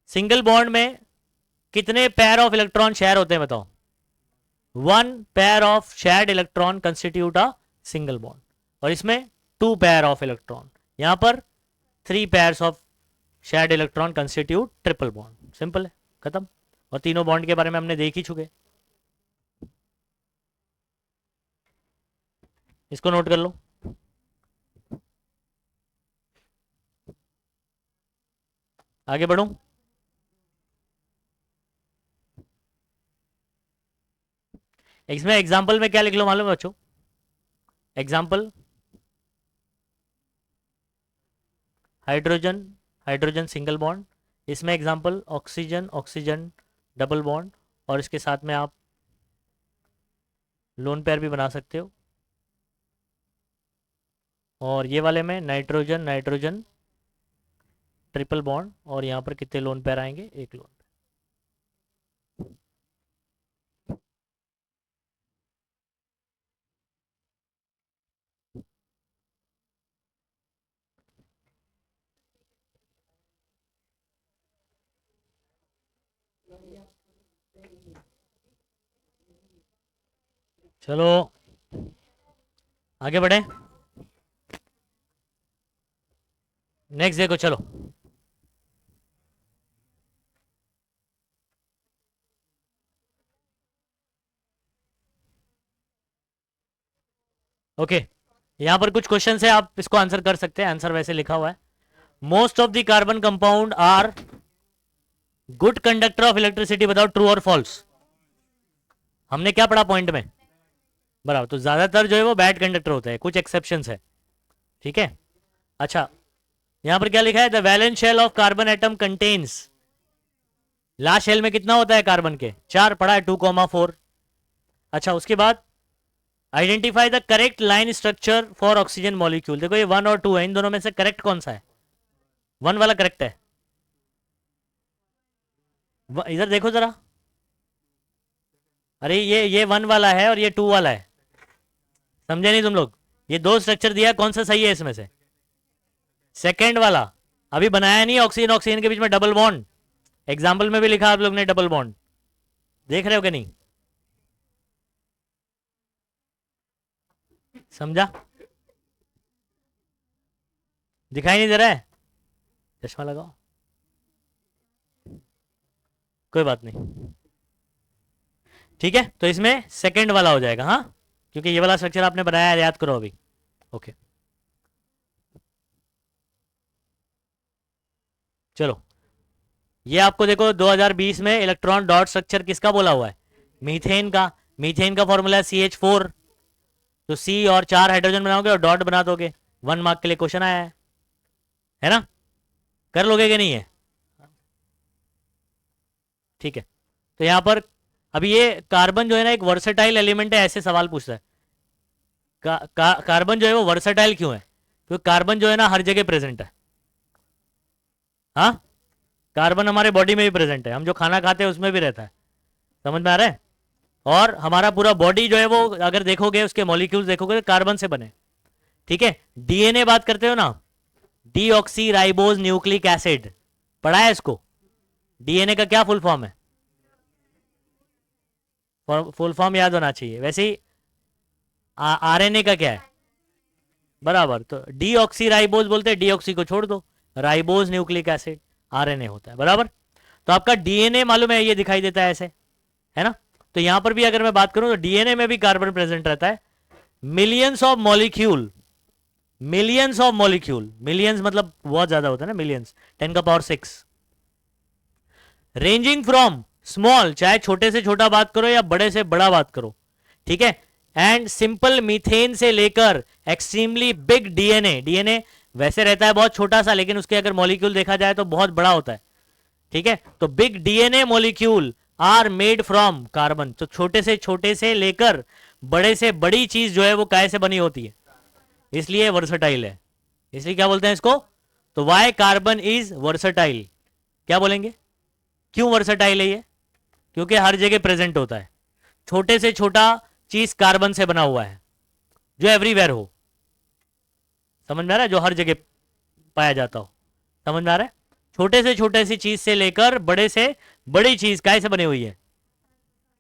सिंगल बॉन्ड में कितने पेयर ऑफ इलेक्ट्रॉन शेयर होते हैं बताओ? 1 pair of shared electron constitute a single bond. और इसमें 2 पेयर ऑफ इलेक्ट्रॉन, यहां पर 3 pairs of shared electron constitute triple bond. Simple है, खत्म। और तीनों बॉन्ड के बारे में हमने देख ही चुके। इसको नोट कर लो। आगे बढ़ूं? इसमें एग्जाम्पल में क्या लिख लो मालूम है बच्चों? Example, hydrogen hydrogen single bond, इसमें example oxygen oxygen double bond, और इसके साथ में आप लोन पेयर भी बना सकते हो। और ये वाले में नाइट्रोजन नाइट्रोजन ट्रिपल बॉन्ड, और यहाँ पर कितने लोन पेयर आएंगे? 1 लोन। चलो आगे बढ़े, नेक्स्ट देखो। चलो, ओके, यहाँ पर कुछ क्वेश्चन है, आप इसको आंसर कर सकते हैं। आंसर वैसे लिखा हुआ है, most of the carbon compound are good conductor of electricity. बताओ ट्रू और फॉल्स। हमने क्या पढ़ा पॉइंट में? बराबर। तो ज्यादातर जो है वो बैड कंडक्टर होते हैं, कुछ एक्सेप्शंस है। ठीक है, अच्छा, यहां पर क्या लिखा है? The valence shell of carbon atom contains, last shell में कितना होता है कार्बन के? 4 पढ़ा है, 2,4। अच्छा, उसके बाद identify the correct line structure for oxygen molecule. देखो ये 1 और 2 है, इन दोनों में से करेक्ट कौन सा है? 1 वाला करेक्ट है। इधर देखो जरा, अरे ये 1 वाला है और ये 2 वाला है। समझे नहीं तुम लोग? ये 2 स्ट्रक्चर दिया, कौन सा सही है इसमें से? सेकेंड वाला। अभी बनाया नहीं ऑक्सीजन ऑक्सीजन के बीच में डबल बॉन्ड, एग्जाम्पल में भी लिखा आप लोग ने डबल बॉन्ड। देख रहे हो कि नहीं? समझा? दिखाई नहीं दे रहा है? चश्मा लगाओ, कोई बात नहीं। ठीक है, तो इसमें सेकंड वाला हो जाएगा। हाँ, क्योंकि ये वाला स्ट्रक्चर आपने बनाया है, याद करो अभी। ओके, चलो, ये आपको देखो 2020 में इलेक्ट्रॉन डॉट स्ट्रक्चर किसका बोला हुआ है? मीथेन का। मीथेन का फॉर्मूला है CH4। तो C और 4 हाइड्रोजन बनाओगे और डॉट बना दोगे, 1 मार्क के लिए क्वेश्चन आया है। है ना, कर लोगे कि नहीं है? ठीक है, तो यहां पर अभी ये कार्बन जो है ना एक वर्सेटाइल एलिमेंट है, ऐसे सवाल पूछता है। कार्बन जो है वो वर्सेटाइल क्यों है? क्योंकि कार्बन जो है ना हर जगह प्रेजेंट है। हाँ, कार्बन हमारे बॉडी में भी प्रेजेंट है, हम जो खाना खाते हैं उसमें भी रहता है। समझ में आ रहा है? और हमारा पूरा बॉडी जो है वो अगर देखोगे उसके मॉलिक्यूल्स देखोगे तो कार्बन से बने। ठीक है, डीएनए बात करते हो ना, डीऑक्सी राइबोज न्यूक्लिक एसिड, पढ़ा है इसको? डीएनए का क्या फुल फॉर्म है? फुल फॉर्म याद होना चाहिए। वैसे ही आरएनए का क्या है? बराबर, तो डीऑक्सी राइबोज बोलते हैं, डीऑक्सी को छोड़ दो, राइबोज न्यूक्लिक एसिड, आरएनए होता है। बराबर, तो आपका डीएनए मालूम है ये दिखाई देता है ऐसे, है ना? तो यहां पर भी अगर मैं बात करूं तो डीएनए में भी कार्बन प्रेजेंट रहता है। Millions of molecule, millions of molecule, millions मतलब बहुत ज्यादा होता है ना, मिलियंस, 10⁶, रेंजिंग फ्रॉम स्मॉल, चाहे छोटे से छोटा बात करो या बड़े से बड़ा बात करो, ठीक है, एंड सिंपल मीथेन से लेकर एक्सट्रीमली बिग डीएनए, डीएनए वैसे रहता है बहुत छोटा सा, लेकिन उसके अगर मॉलिक्यूल देखा जाए तो बहुत बड़ा होता है। ठीक है, तो big DNA molecule are made from carbon, तो छोटे से लेकर बड़े से बड़ी चीज जो है वो काय से बनी होती है, इसलिए वर्सटाइल है। इसलिए क्या बोलते हैं इसको? तो वाई कार्बन इज वर्सटाइल, क्या बोलेंगे? क्यों वर्सटाइल है ये? क्योंकि हर जगह प्रेजेंट होता है, छोटे से छोटा चीज कार्बन से बना हुआ है, जो एवरीवेयर हो। समझ में आ रहा है? जो हर जगह पाया जाता हो। समझ में आ रहा है? छोटे से छोटे सी चीज से लेकर बड़े से बड़ी चीज काय से बनी हुई है?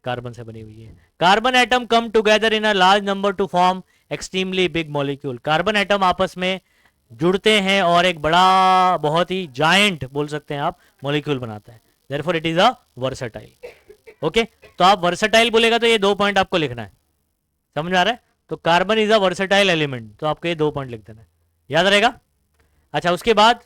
कार्बन से बनी हुई है। Carbon atom come together in a large number two form extremely big molecule, carbon atom आपस में जुड़ते हैं और एक बड़ा, बहुत ही जायंट बोल सकते हैं आप, मॉलिक्यूल बनाता है। Therefore it is a versatile. Okay, तो आप वर्सटाइल बोलेगा तो ये 2 पॉइंट आपको लिखना है। समझ में आ रहा है? तो carbon is a versatile element, तो आपको ये 2 पॉइंट लिख देना है, याद रहेगा? अच्छा, उसके बाद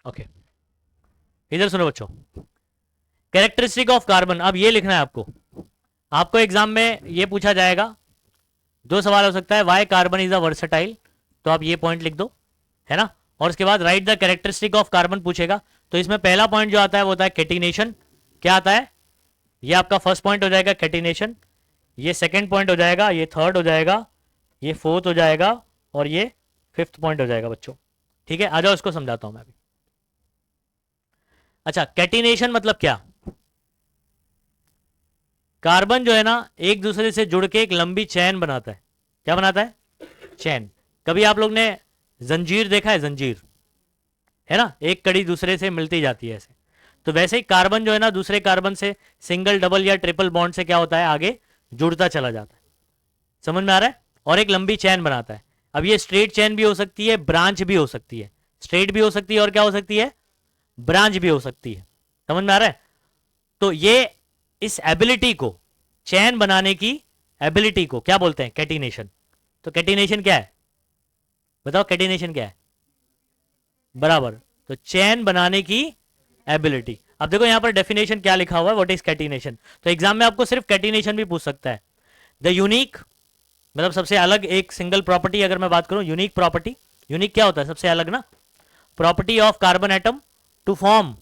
ओके, इधर सुनो बच्चों, कैरेक्टरिस्टिक ऑफ कार्बन, अब ये लिखना है आपको। आपको एग्जाम में ये पूछा जाएगा, 2 सवाल हो सकता है, why carbon is a versatile, तो आप ये पॉइंट लिख दो, है ना? और उसके बाद right the characteristic of carbon पूछेगा, तो इसमें पहला पॉइंट जो आता है वो होता है कैटिनेशन। क्या आता है? ये आपका फर्स्ट पॉइंट हो जाएगा कैटिनेशन, ये सेकंड पॉइंट हो जाएगा, ये थर्ड हो जाएगा, ये फोर्थ हो जाएगा, और ये फिफ्थ पॉइंट हो जाएगा बच्चों। ठीक है, आ जाओ इसको समझाता हूं मैं अभी। अच्छा, कैटिनेशन मतलब क्या? कार्बन जो है ना एक दूसरे से जुड़ के एक लंबी चैन बनाता है। क्या बनाता है? चैन। कभी आप लोग ने जंजीर देखा है? जंजीर, है ना, एक कड़ी दूसरे से मिलती जाती है ऐसे। तो वैसे ही कार्बन जो है ना दूसरे कार्बन से सिंगल, डबल या ट्रिपल बॉन्ड से क्या होता है, आगे जुड़ता चला जाता है। समझ में आ रहा है? और एक लंबी चैन बनाता है। अब ये स्ट्रेट चैन भी हो सकती है, ब्रांच भी हो सकती है, स्ट्रेट भी हो सकती है और क्या हो सकती है, ब्रांच भी हो सकती है। समझ में आ रहा है? तो ये इस एबिलिटी को, चैन बनाने की एबिलिटी को क्या बोलते हैं? कैटिनेशन। तो कैटिनेशन क्या है? बताओ, कैटिनेशन क्या है? बराबर, तो चैन बनाने की एबिलिटी। अब देखो यहां पर डेफिनेशन क्या लिखा हुआ है, व्हाट इज कैटिनेशन। तो एग्जाम में आपको सिर्फ कैटिनेशन भी पूछ सकता है। द यूनिक, मतलब सबसे अलग एक सिंगल प्रॉपर्टी, अगर मैं बात करूं यूनिक प्रॉपर्टी, यूनिक क्या होता है? सबसे अलग ना, property of carbon atom to form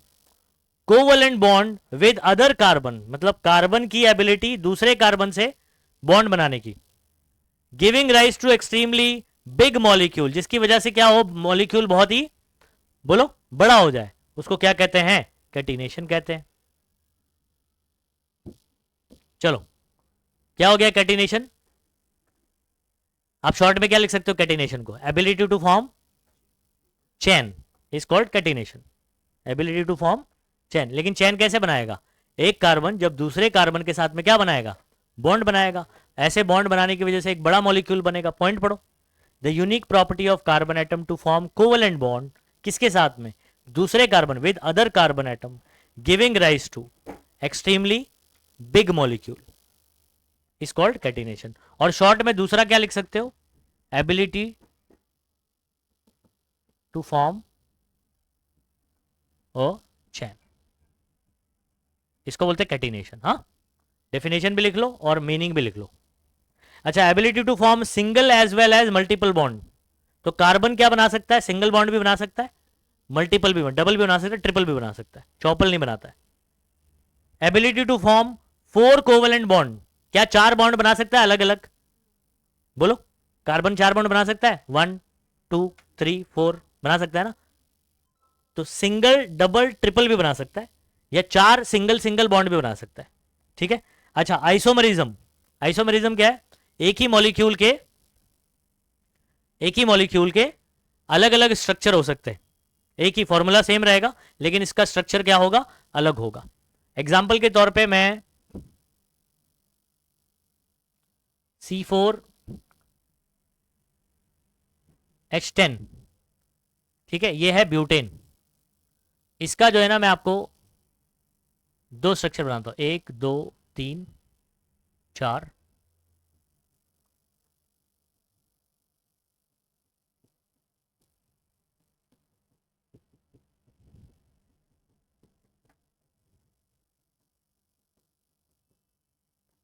covalent bond with other carbon, मतलब कार्बन की एबिलिटी दूसरे कार्बन से बॉन्ड बनाने की, giving rise to extremely big molecule, जिसकी वजह से क्या हो, मॉलिक्यूल बहुत ही, बोलो, बड़ा हो जाए, उसको क्या कहते हैं? कैटिनेशन कहते हैं। चलो, क्या हो गया कैटिनेशन? आप शॉर्ट में क्या लिख सकते हो कैटिनेशन को? Ability to form chain is called catenation, ability to form chain. लेकिन चैन कैसे बनाएगा? एक कार्बन जब दूसरे कार्बन के साथ में क्या बनाएगा? बॉन्ड बनाएगा। ऐसे बॉन्ड बनाने की वजह से एक बड़ा मॉलिक्यूल बनेगा। पॉइंट पढ़ो, the unique property of carbon atom to form covalent bond, किसके साथ में? दूसरे carbon, with other carbon atom, giving rise to extremely big molecule is called catenation. और शॉर्ट में दूसरा क्या लिख सकते हो? एबिलिटी टू फॉर्म, और चैन, इसको बोलते हैं कैटिनेशन। हाँ, डेफिनेशन भी लिख लो और मीनिंग भी लिख लो। अच्छा, ability to form single as well as multiple bond. तो कार्बन क्या बना सकता है? सिंगल बॉन्ड भी बना सकता है, मल्टीपल भी, डबल भी बना सकता है, ट्रिपल भी बना सकता है, चौपल नहीं बनाता है। Ability to form 4 covalent bond, क्या 4 बॉन्ड बना सकता है अलग अलग? बोलो, कार्बन 4 बॉन्ड बना सकता है? 1 2 3 4 बना सकता है ना। तो सिंगल डबल ट्रिपल भी बना सकता है, या 4 सिंगल सिंगल बॉन्ड भी बना सकता है। ठीक है। अच्छा, आइसोमरिज्म, आइसोमरिज्म क्या है? एक ही मॉलिक्यूल के अलग अलग स्ट्रक्चर हो सकते हैं, एक ही फॉर्मूला सेम रहेगा लेकिन इसका स्ट्रक्चर क्या होगा? अलग होगा। एग्जाम्पल के तौर पे मैं C4H10, ठीक है, ये है ब्यूटेन। इसका जो है ना, मैं आपको 2 स्ट्रक्चर बनाता हूं, 1 2 3 4।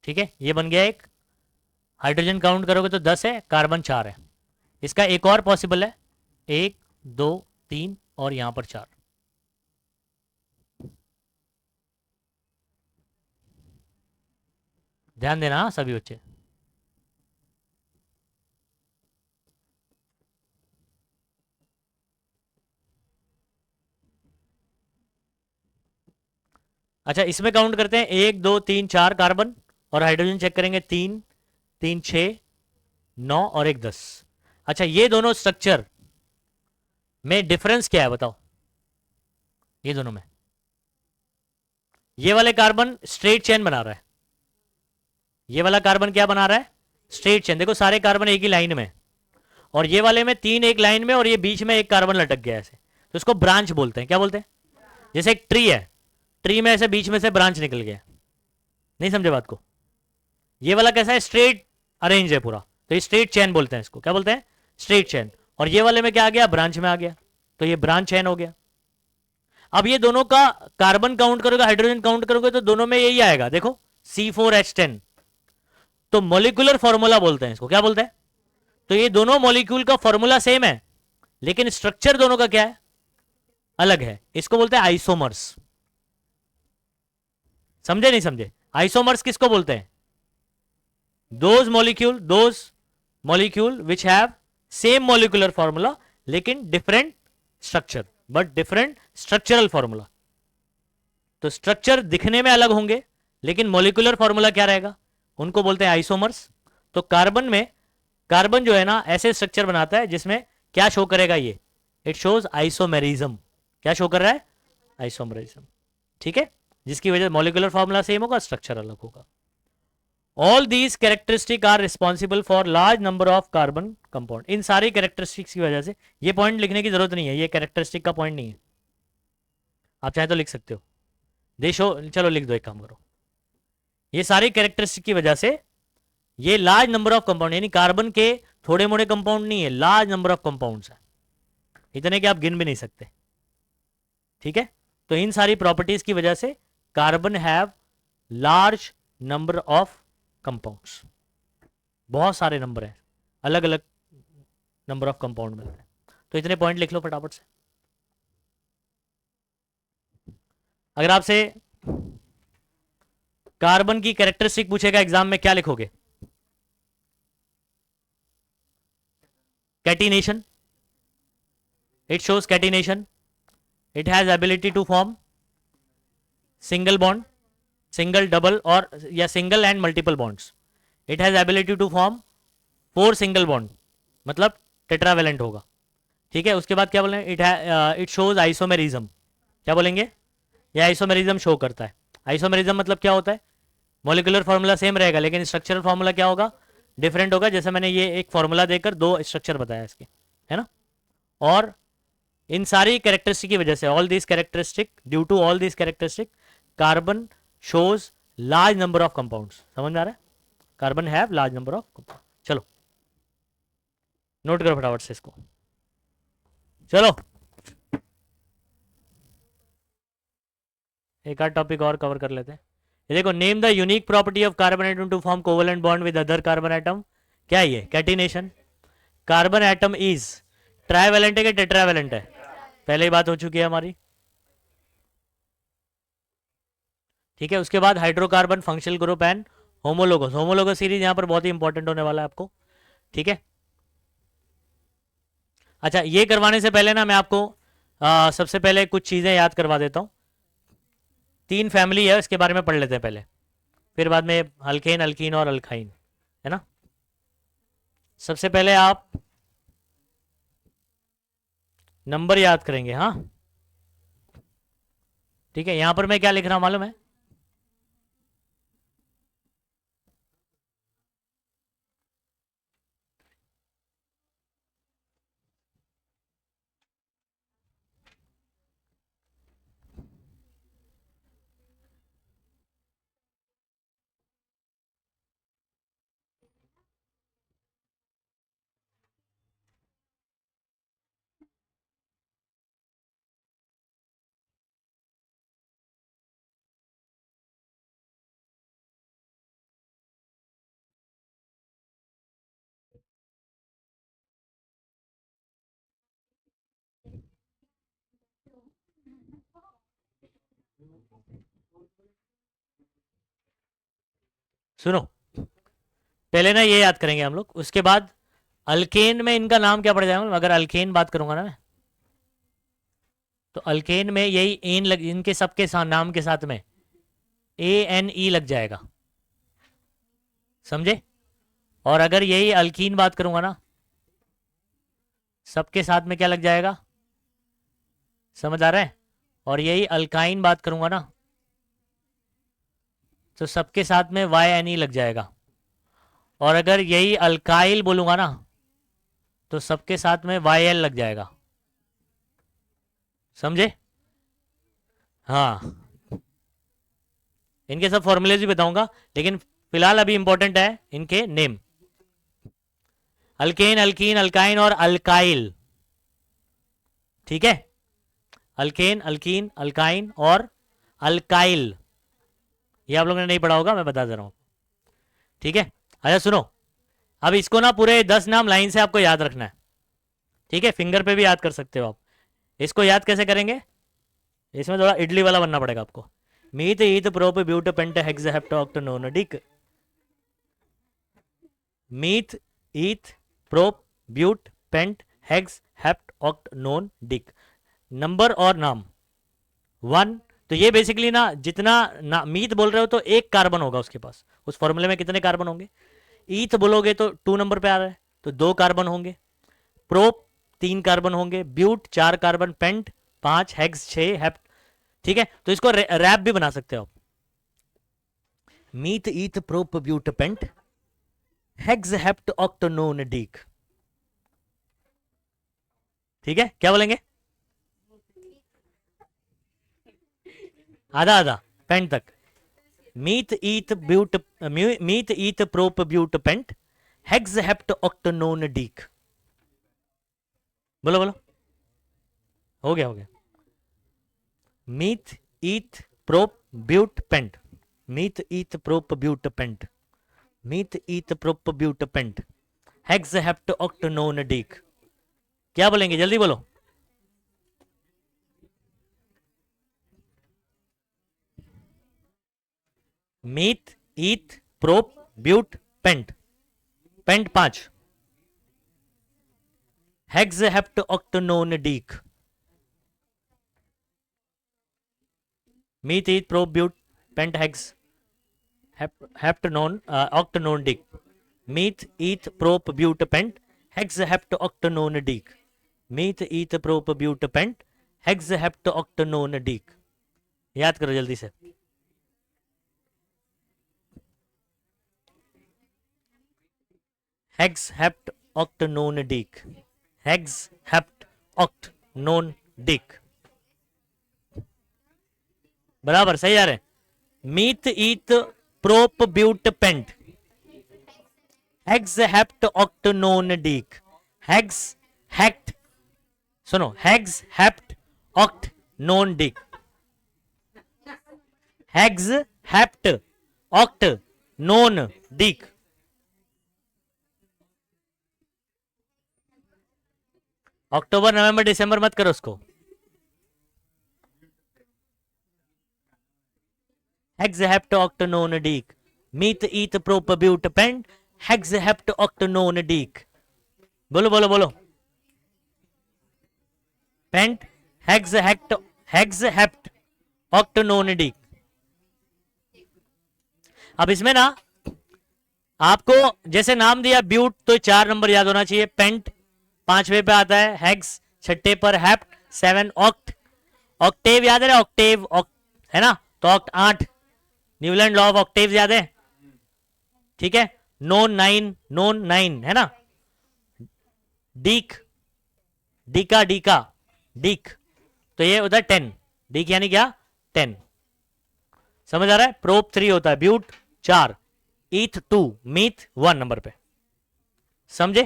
ठीक है, ये बन गया एक। हाइड्रोजन काउंट करोगे तो 10 है, कार्बन 4 है। इसका एक और पॉसिबल है, 1 2 3 और यहां पर 4। ध्यान देना हाँ, सभी बच्चे। अच्छा, इसमें काउंट करते हैं 1 2 3 4 कार्बन, और हाइड्रोजन चेक करेंगे 3 3 6 9 और 1 10। अच्छा, ये दोनों स्ट्रक्चर में डिफरेंस क्या है बताओ? ये दोनों में, ये वाले कार्बन स्ट्रेट चेन बना रहा है, ये वाला कार्बन क्या बना रहा है? Straight chain. देखो सारे कार्बन एक ही लाइन में, और ये वाले में 3 एक लाइन में, और ये बीच में एक कार्बन लटक गया ऐसे, तो इसको ब्रांच बोलते हैं। क्या बोलते हैं? जैसे एक ट्री है, ट्री में ऐसे बीच में से ब्रांच निकल गया। नहीं समझे बात को? ये वाला कैसा है? स्ट्रेट अरेंज है पूरा, तो ये स्ट्रेट चेन बोलते हैं इसको। क्या बोलते हैं? Straight chain. और ये वाले में क्या आ गया? ब्रांच में आ गया, तो ये ब्रांच चेन हो गया। अब ये दोनों का कार्बन काउंट करोगे, हाइड्रोजन काउंट करोगे, तो दोनों में यही आएगा। देखो C4H10, तो मोलिकुलर फॉर्मूला बोलते हैं इसको। क्या बोलते हैं? तो ये दोनों मॉलिक्यूल का फॉर्मूला सेम है, लेकिन स्ट्रक्चर दोनों का क्या है? अलग है। इसको बोलते हैं आइसोमर्स। समझे नहीं समझे? आइसोमर्स किसको बोलते हैं? Those molecule which have same molecular formula लेकिन different structure, but different structural formula. तो स्ट्रक्चर दिखने में अलग होंगे लेकिन मॉलिकुलर फॉर्मूला क्या रहेगा? उनको बोलते हैं आइसोमर्स। तो कार्बन में, कार्बन जो है ना ऐसे स्ट्रक्चर बनाता है जिसमें क्या शो करेगा? ये इट शोज आइसोमेरिज्म। क्या शो कर रहा है? आइसोमेरिज्म। ठीक है, जिसकी वजह मॉलिकुलर फॉर्मूला सेम होगा, स्ट्रक्चर अलग होगा। All these characteristic are responsible for large number of carbon compound. इन सारी कैरेक्टरिस्टिक्स की वजह से, ये पॉइंट लिखने की जरूरत नहीं है, ये कैरेक्टरिस्टिक का पॉइंट नहीं है, आप चाहे तो लिख सकते हो। देशो, चलो लिख दो, एक काम करो। ये सारी कैरेक्टरिस्टिक की वजह से ये लार्ज नंबर ऑफ कंपाउंड, यानी कार्बन के थोड़े मोड़े कंपाउंड नहीं है, लार्ज नंबर ऑफ कंपाउंड्स है, इतने कि आप गिन भी नहीं सकते। ठीक है, तो इन सारी प्रॉपर्टीज की वजह से carbon have large number of compounds, बहुत सारे नंबर हैं, अलग अलग नंबर ऑफ कंपाउंड मिलते हैं। तो इतने पॉइंट लिख लो फटाफट से। अगर आपसे कार्बन की कैरेक्टरिस्टिक पूछेगा एग्जाम में, क्या लिखोगे? Catenation, it shows catenation, it has ability to form single bond, single double और या single and multiple bonds. It has ability to form 4 single bond, मतलब टेट्रावेलेंट होगा। ठीक है, उसके बाद क्या बोलेंगे? It shows isomerism. क्या बोलेंगे? ये आइसोमेरिज्म शो करता है। आइसोमेरिज्म मतलब क्या होता है? मॉलिकुलर फॉर्मूला सेम रहेगा लेकिन स्ट्रक्चरल फॉर्मूला क्या होगा? डिफरेंट होगा। जैसे मैंने ये एक फॉर्मूला देकर 2 स्ट्रक्चर बताया इसके, है ना। और इन सारी कैरेक्टरिस्टिक की वजह से, all this characteristic, due to all this characteristic, carbon shows large number of compounds. समझ में आ रहा है? Carbon have large number of compound. चलो नोट करो फटाफट से इसको। चलो एक आध टॉपिक और कवर कर लेते हैं। ये देखो, name the unique property of carbon atom to form covalent bond with other carbon atom. क्या है ये? Catenation. Carbon atom is trivalent है कि टेट्रावेलेंट है? पहले ही बात हो चुकी है हमारी। ठीक है, उसके बाद hydrocarbon, functional group and homologous. Homologous series यहाँ पर बहुत ही इंपॉर्टेंट होने वाला है आपको। ठीक है, अच्छा ये करवाने से पहले ना मैं आपको सबसे पहले कुछ चीज़ें याद करवा देता हूँ। 3 फैमिली है, इसके बारे में पढ़ लेते हैं पहले, फिर बाद में अल्केन, अल्कीन और अल्काइन, है ना। सबसे पहले आप नंबर याद करेंगे। हाँ ठीक है, यहां पर मैं क्या लिख रहा हूं मालूम है? सुनो, पहले ना ये याद करेंगे हम लोग, उसके बाद अल्केन में इनका नाम क्या पड़ जाएगा। अगर अल्केन बात करूंगा ना मैं, तो अल्केन में यही एन लग, इनके सबके नाम के साथ में ANE लग जाएगा, समझे। और अगर यही अल्कीन बात करूंगा ना, सबके साथ में क्या लग जाएगा, समझ आ रहा है। और यही अल्काइन बात करूंगा ना, तो सबके साथ में YNE लग जाएगा। और अगर यही अल्काइल बोलूंगा ना, तो सबके साथ में YL लग जाएगा, समझे। हाँ, इनके सब फॉर्मूलेज भी बताऊंगा, लेकिन फिलहाल अभी इंपॉर्टेंट है इनके नेम। अल्केन, अल्कीन, अल्काइन और अल्काइल। ठीक है, अल्केन, अल्कीन, अल्काइन और अल्काइल, ये आप लोगों ने नहीं पढ़ा होगा, मैं बता दे रहा हूं। ठीक है, अच्छा सुनो, अब इसको ना पूरे 10 नाम लाइन से आपको याद रखना है। ठीक है, फिंगर पे भी याद कर सकते हो आप। इसको याद कैसे करेंगे, इसमें थोड़ा इडली वाला बनना पड़ेगा आपको। Meth, eth, prop, but, pent, hex, hept, oct, non, dec. Meth, eth, prop, but, pent, hex, hept, oct, non, dec. नंबर और नाम 1। तो ये बेसिकली ना, जितना ना मीथ बोल रहे हो तो एक कार्बन होगा उसके पास। उस फॉर्मूले में कितने कार्बन होंगे? ईथ बोलोगे तो 2 नंबर पे आ रहा है, तो 2 कार्बन होंगे। प्रोप 3 कार्बन होंगे, but 4 carbon, pent 5, hex 6, hept. ठीक है, तो इसको रैप भी बना सकते हो आप। Meth, eth, prop, but, pent, hex, hept, oct, non, dec. ठीक है, क्या बोलेंगे? आधा आधा, पेंट तक। Meth, eth, but, meth, eth, prop, but, pent, hex, hept, oct, non, dec. बोलो बोलो, हो गया हो गया। Meth, eth, prop, but, pent. Meth, eth, prop, but, pent. Meth, eth, prop, but, pent, hex, hept, oct, non, dec. क्या बोलेंगे, जल्दी बोलो। Meth, eth, prop, but, paint. Paint 5, hex, hept, oct, non, dec. Meth, eth, prop, but, pent, hex, hept, non, oct, non, dec. Meth, eth, prop, but, pent, hex, hept, oct, non, dec. Meth, eth, prop, but, pent, hex, hept, oct, non, dec. याद करो जल्दी से। Hex, hept, oct, non, dec. Hex, hept, oct, non, dec. बराबर सही आ रहे। Meth, eth, prop, but, pent, hex, hept, oct, non, dec. Hex, hept, सुनो, hex, hept, oct, non, dec. Hex hept oct non dec. अक्टूबर नवंबर दिसंबर मत करो उसको। Hex hept oct non dec meth eth prop but pent hex hept oct non dec. बोलो बोलो बोलो। Pent hex hept oct non dec. अब इसमें ना आपको जैसे नाम दिया ब्यूट तो 4 नंबर याद होना चाहिए, पेंट 5वें पे आता है, हेक्स 6ठे पर, हेप्ट 7, ऑक्ट ऑक्टेव याद है, ऑक्टेव है ना, तो oct 8, Newland law of octave याद है, ठीक है। नोन 9 है ना। डीक डीका डीका डीक तो ये होता है 10, डीक यानी क्या 10, समझ आ रहा है। प्रोप 3 होता है, ब्यूट 4, ईथ 2, मीथ 1 नंबर पे, समझे।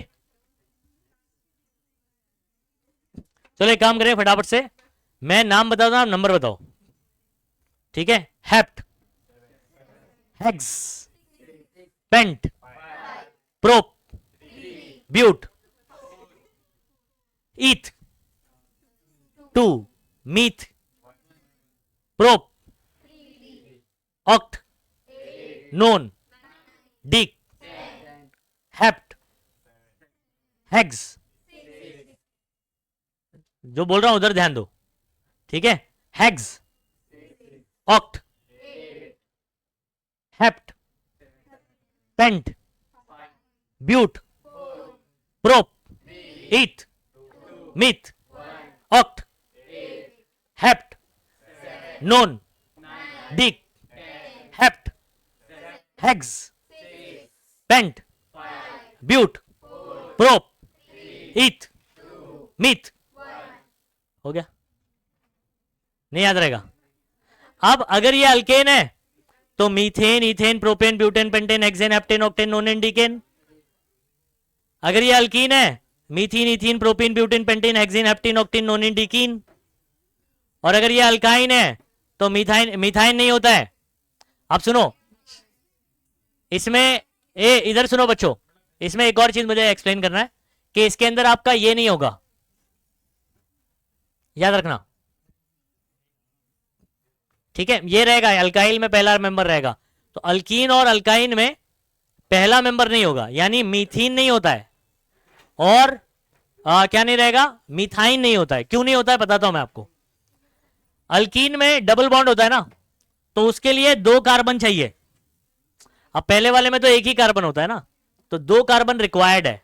चलो एक काम करें फटाफट से, मैं नाम बताता हूं आप नंबर बताओ, ठीक है। Hept, hex, pent, prop, but, eth 2, meth, prop, oct, non, dec, hept, hex, जो बोल रहा हूं उधर ध्यान दो, ठीक है। Hex, oct, hept, pent, but, prop, eth, meth, oct, hept, non, dec, hept, hex, pent, but, prop, eth, meth, हो गया, नहीं याद रहेगा। अब अगर ये अल्केन है तो methane, ethane, propane, butane, pentane, hexane, heptane, octane, nonane, decane. अगर ये अल्कीन है, methene, ethene, propene, butane, pentane, hexane, heptane, octane, nonane, decene. और अगर ये अल्काइन है तो मिथाइन नहीं होता है। अब सुनो इसमें, इधर सुनो बच्चों, इसमें एक और चीज मुझे एक्सप्लेन करना है कि इसके अंदर आपका ये नहीं होगा, याद रखना, ठीक है। ये रहेगा अल्काइल में पहला मेंबर रहेगा, तो अल्कीन और अल्काइन में पहला मेंबर नहीं होगा, यानी मीथीन नहीं होता है, और क्या नहीं रहेगा, मिथाइन नहीं होता है। क्यों नहीं होता है बताता हूं मैं आपको। अल्कीन में डबल बॉन्ड होता है ना, तो उसके लिए 2 कार्बन चाहिए। अब पहले वाले में तो एक ही कार्बन होता है ना, तो 2 कार्बन रिक्वायर्ड है,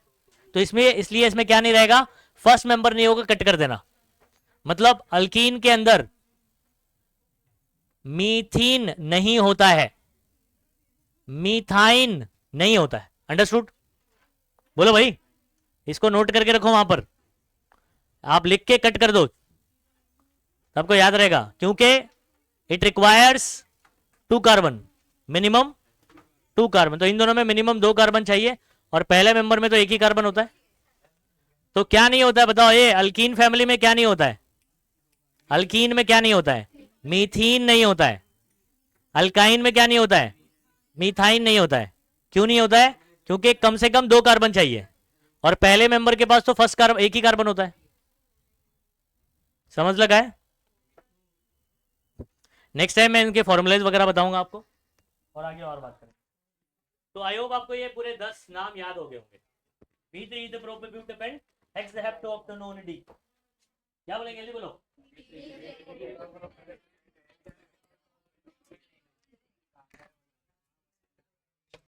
तो इसमें इसलिए इसमें क्या नहीं रहेगा, फर्स्ट मेंबर नहीं होगा, कट कर देना। मतलब अल्कीन के अंदर मीथीन नहीं होता है, मीथाइन नहीं होता है, अंडरस्टूड। बोलो भाई, इसको नोट करके रखो वहां पर, आप लिख के कट कर दो, सबको याद रहेगा, क्योंकि it requires 2 carbon, minimum 2 carbon, तो इन दोनों में मिनिमम 2 कार्बन चाहिए, और पहले मेंबर में तो एक ही कार्बन होता है। तो क्या नहीं होता है बताओ, ये अल्कीन फैमिली में क्या नहीं होता है, अल्कीन में क्या नहीं होता है, मीथीन नहीं होता है। अल्काइन में क्या नहीं होता है, मीथाइन नहीं होता है। क्यों नहीं होता है, क्योंकि कम से कम 2 कार्बन चाहिए, और पहले मेंबर के पास तो फर्स्ट कार्बन, एक ही कार्बन होता है, समझ लगा है। नेक्स्ट टाइम मैं इनके फॉर्मूलेज वगैरह बताऊंगा आपको, और आगे और बात करें। तो आई होप आपको ये पूरे 10 नाम याद हो गए होंगे। क्या बोलेंगे, जल्दी बोलो।